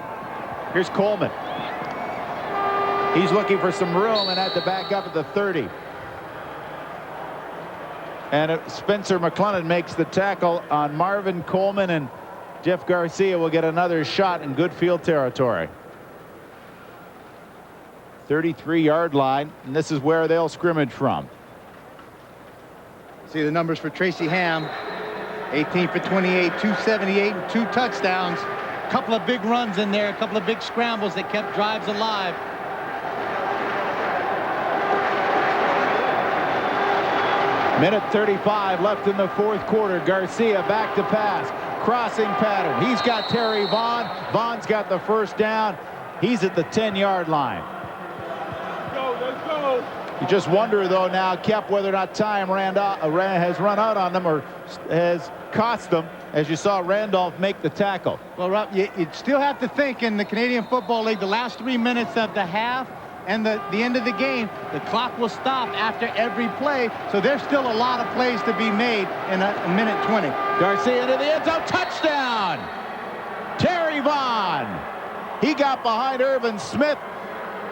Here's Coleman. He's looking for some room and had to back up at the 30. And Spencer McClellan makes the tackle on Marvin Coleman, and Jeff Garcia will get another shot in good field territory. 33-yard line, and this is where they'll scrimmage from.
See the numbers for Tracy Ham. 18 for 28, 278, and 2 touchdowns. A couple of big runs in there, a couple of big scrambles that kept drives alive.
Minute 35 left in the 4th quarter. Garcia back to pass. Crossing pattern. He's got Terry Vaughn. Vaughn's got the first down. He's at the 10-yard line.
Let's go.
You just wonder, though, now, Kep, whether or not time has run out on them or has cost them, as you saw Randolph make the tackle.
Well, Rob, you still have to think in the Canadian Football League, the last 3 minutes of the half and the end of the game, the clock will stop after every play, so there's still a lot of plays to be made in a minute 20.
Garcia into the end zone, touchdown! Terry Vaughn. He got behind Irvin Smith.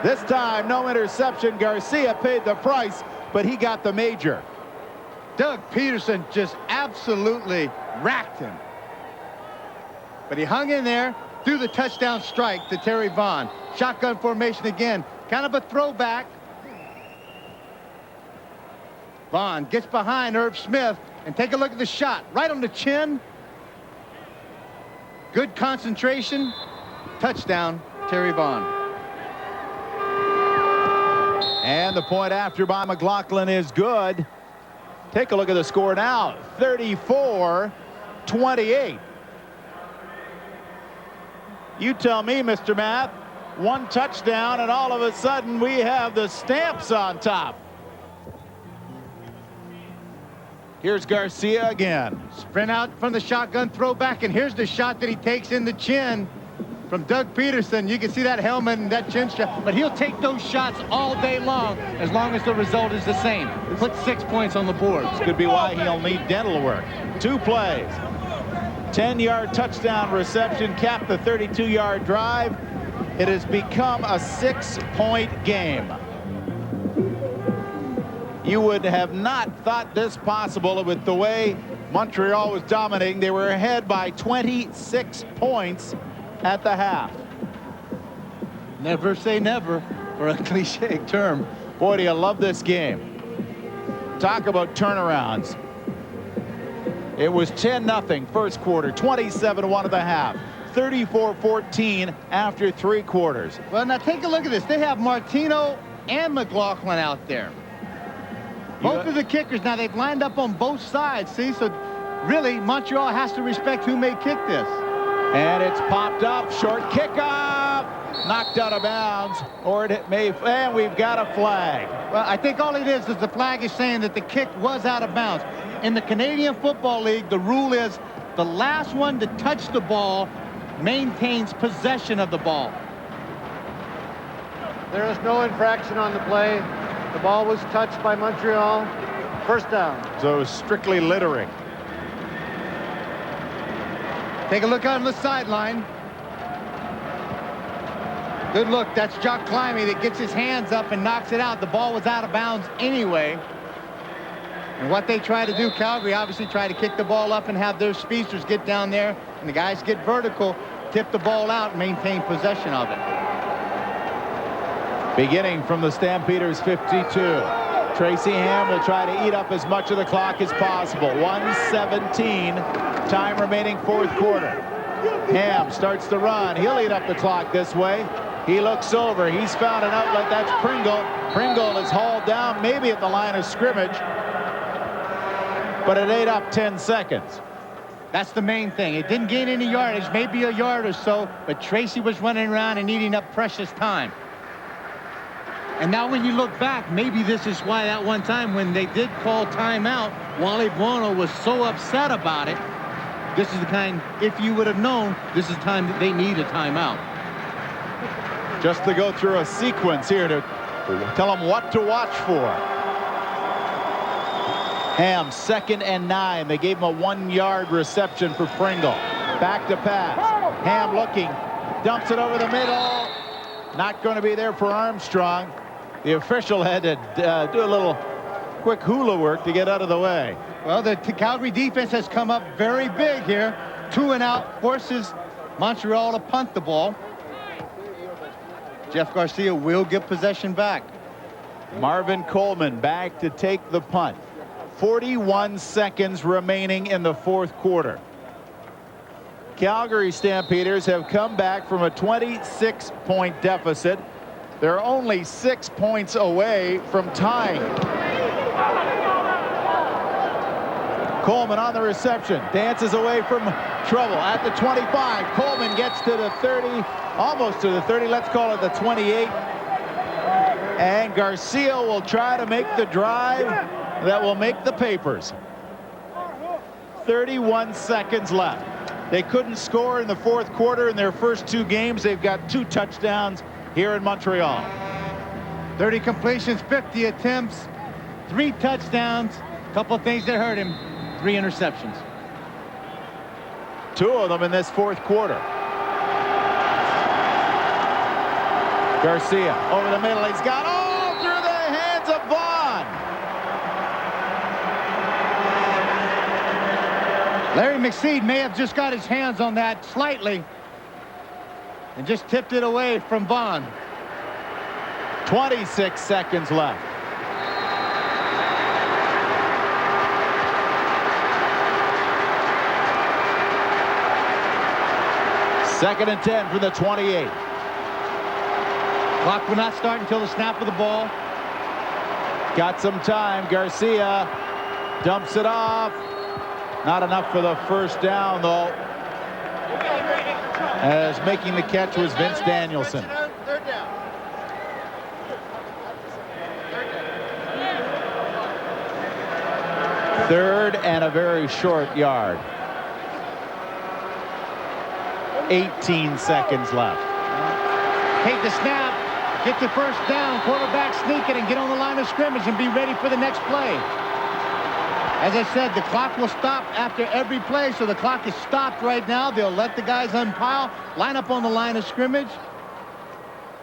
This time, no interception. Garcia paid the price, but he got the major.
Doug Peterson just absolutely racked him. But he hung in there, threw the touchdown strike to Terry Vaughn. Shotgun formation again. Kind of a throwback. Vaughn gets behind Irv Smith, and take a look at the shot. Right on the chin. Good concentration. Touchdown, Terry Vaughn.
And the point after by McLaughlin is good. Take a look at the score now. 34-28. You tell me, Mr. Math. 1 touchdown, and all of a sudden we have the Stamps on top. Here's Garcia again.
Sprint out from the shotgun throwback, and here's the shot that he takes in the chin from Doug Peterson. You can see that helmet and that chin shot, but he'll take those shots all day long as the result is the same. Put 6 points on the board.
This could be why he'll need dental work. 2 plays. 10-yard touchdown reception capped the 32-yard drive. It has become a 6-point game. You would have not thought this possible with the way Montreal was dominating. They were ahead by 26 points at the half.
Never say never, for a cliche term.
Boy, do you love this game. Talk about turnarounds. It was 10-0 first quarter, 27-1 at the half, 34-14 after 3 quarters.
Well, now take a look at this. They have Martino and McLaughlin out there. Both of the kickers. Now they've lined up on both sides. See, so really Montreal has to respect who may kick this.
And it's popped up, short kickoff, knocked out of bounds, or it may, and we've got a flag.
Well, I think all it is the flag is saying that the kick was out of bounds. In the Canadian Football League, the rule is the last one to touch the ball maintains possession of the ball.
There is no infraction on the play. The ball was touched by Montreal. First down.
So it was strictly littering.
Take a look on the sideline. Good look. That's Jock Climby that gets his hands up and knocks it out. The ball was out of bounds anyway. And what they try to do, Calgary obviously try to kick the ball up and have their speedsters get down there, and the guys get vertical, tip the ball out, and maintain possession of it.
Beginning from the Stampeders 52. Tracy Ham will try to eat up as much of the clock as possible. 1:17, time remaining fourth quarter. Ham starts to run. He'll eat up the clock this way. He looks over. He's found an outlet. That's Pringle. Pringle is hauled down, maybe at the line of scrimmage, but it ate up 10 seconds.
That's the main thing. It didn't gain any yardage, maybe a yard or so, but Tracy was running around and eating up precious time. And now when you look back, maybe this is why that one time when they did call timeout, Wally Buono was so upset about it. This is the kind, if you would have known, this is the time that they need a timeout.
Just to go through a sequence here to tell them what to watch for. Ham, 2nd and 9. They gave him a 1-yard reception for Pringle. Back to pass. Ham looking, dumps it over the middle. Not going to be there for Armstrong. The official had to do a little quick hula work to get out of the way.
Well, the Calgary defense has come up very big here. 2 and out, forces Montreal to punt the ball. Jeff Garcia will get possession back.
Marvin Coleman back to take the punt. 41 seconds remaining in the fourth quarter. Calgary Stampeders have come back from a 26-point deficit. They're only 6 points away from tying. Coleman on the reception, dances away from trouble at the 25. Coleman gets to the 30, almost to the 30, let's call it the 28. And Garcia will try to make the drive that will make the papers. 31 seconds left. They couldn't score in the fourth quarter in their first 2 games. They've got 2 touchdowns here in Montreal.
30 completions, 50 attempts, 3 touchdowns. A couple of things that hurt him. 3 interceptions.
2 of them in this fourth quarter. Garcia over the middle. He's got all through the hands of Vaughn.
Larry McSeed may have just got his hands on that slightly and just tipped it away from Vaughn.
26 seconds left. Second and 10 for the 28.
Clock will not start until the snap of the ball.
Got some time. Garcia dumps it off. Not enough for the first down, though. As making the catch was Vince Danielson.
Third down.
Third and a very short yard. 18 seconds left.
Take the snap, get the first down, quarterback sneak it and get on the line of scrimmage and be ready for the next play. As I said, the clock will stop after every play, so the clock is stopped right now. They'll let the guys unpile, line up on the line of scrimmage.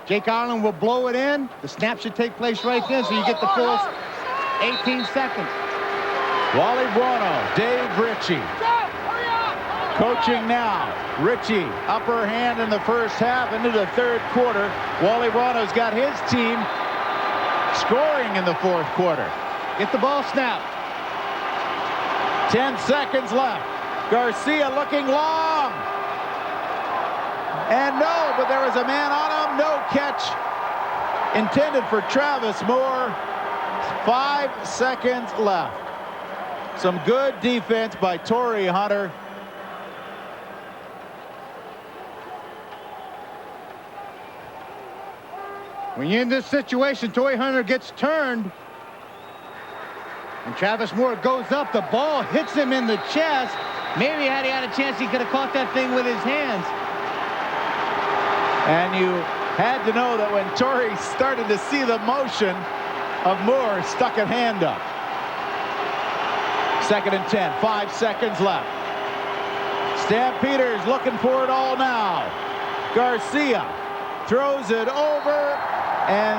Jake Ireland will blow it in. The snap should take place right then, so you get the full 18 seconds.
Wally Buono, Dave Ritchie. Coaching now. Ritchie, upper hand in the first half into the third quarter. Wally Buono's got his team scoring in the fourth quarter.
Get the ball snapped.
10 seconds left. Garcia looking long. And no, but there was a man on him. No catch intended for Travis Moore. 5 seconds left. Some good defense by Torrey Hunter.
When you're in this situation, Torrey Hunter gets turned. And Travis Moore goes up. The ball hits him in the chest. Maybe had he had a chance, he could have caught that thing with his hands.
And you had to know that when Torrey started to see the motion of Moore, stuck a hand up. Second and 10, 5 seconds left. Stampeders looking for it all now. Garcia throws it over, and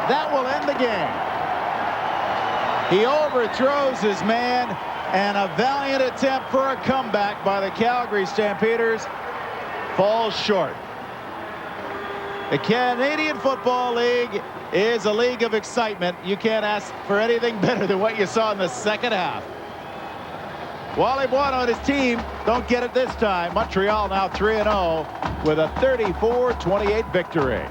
that will end the game. He overthrows his man, and a valiant attempt for a comeback by the Calgary Stampeders falls short. The Canadian Football League is a league of excitement. You can't ask for anything better than what you saw in the second half. Wally Buono and his team don't get it this time. Montreal now 3-0 with a 34-28 victory.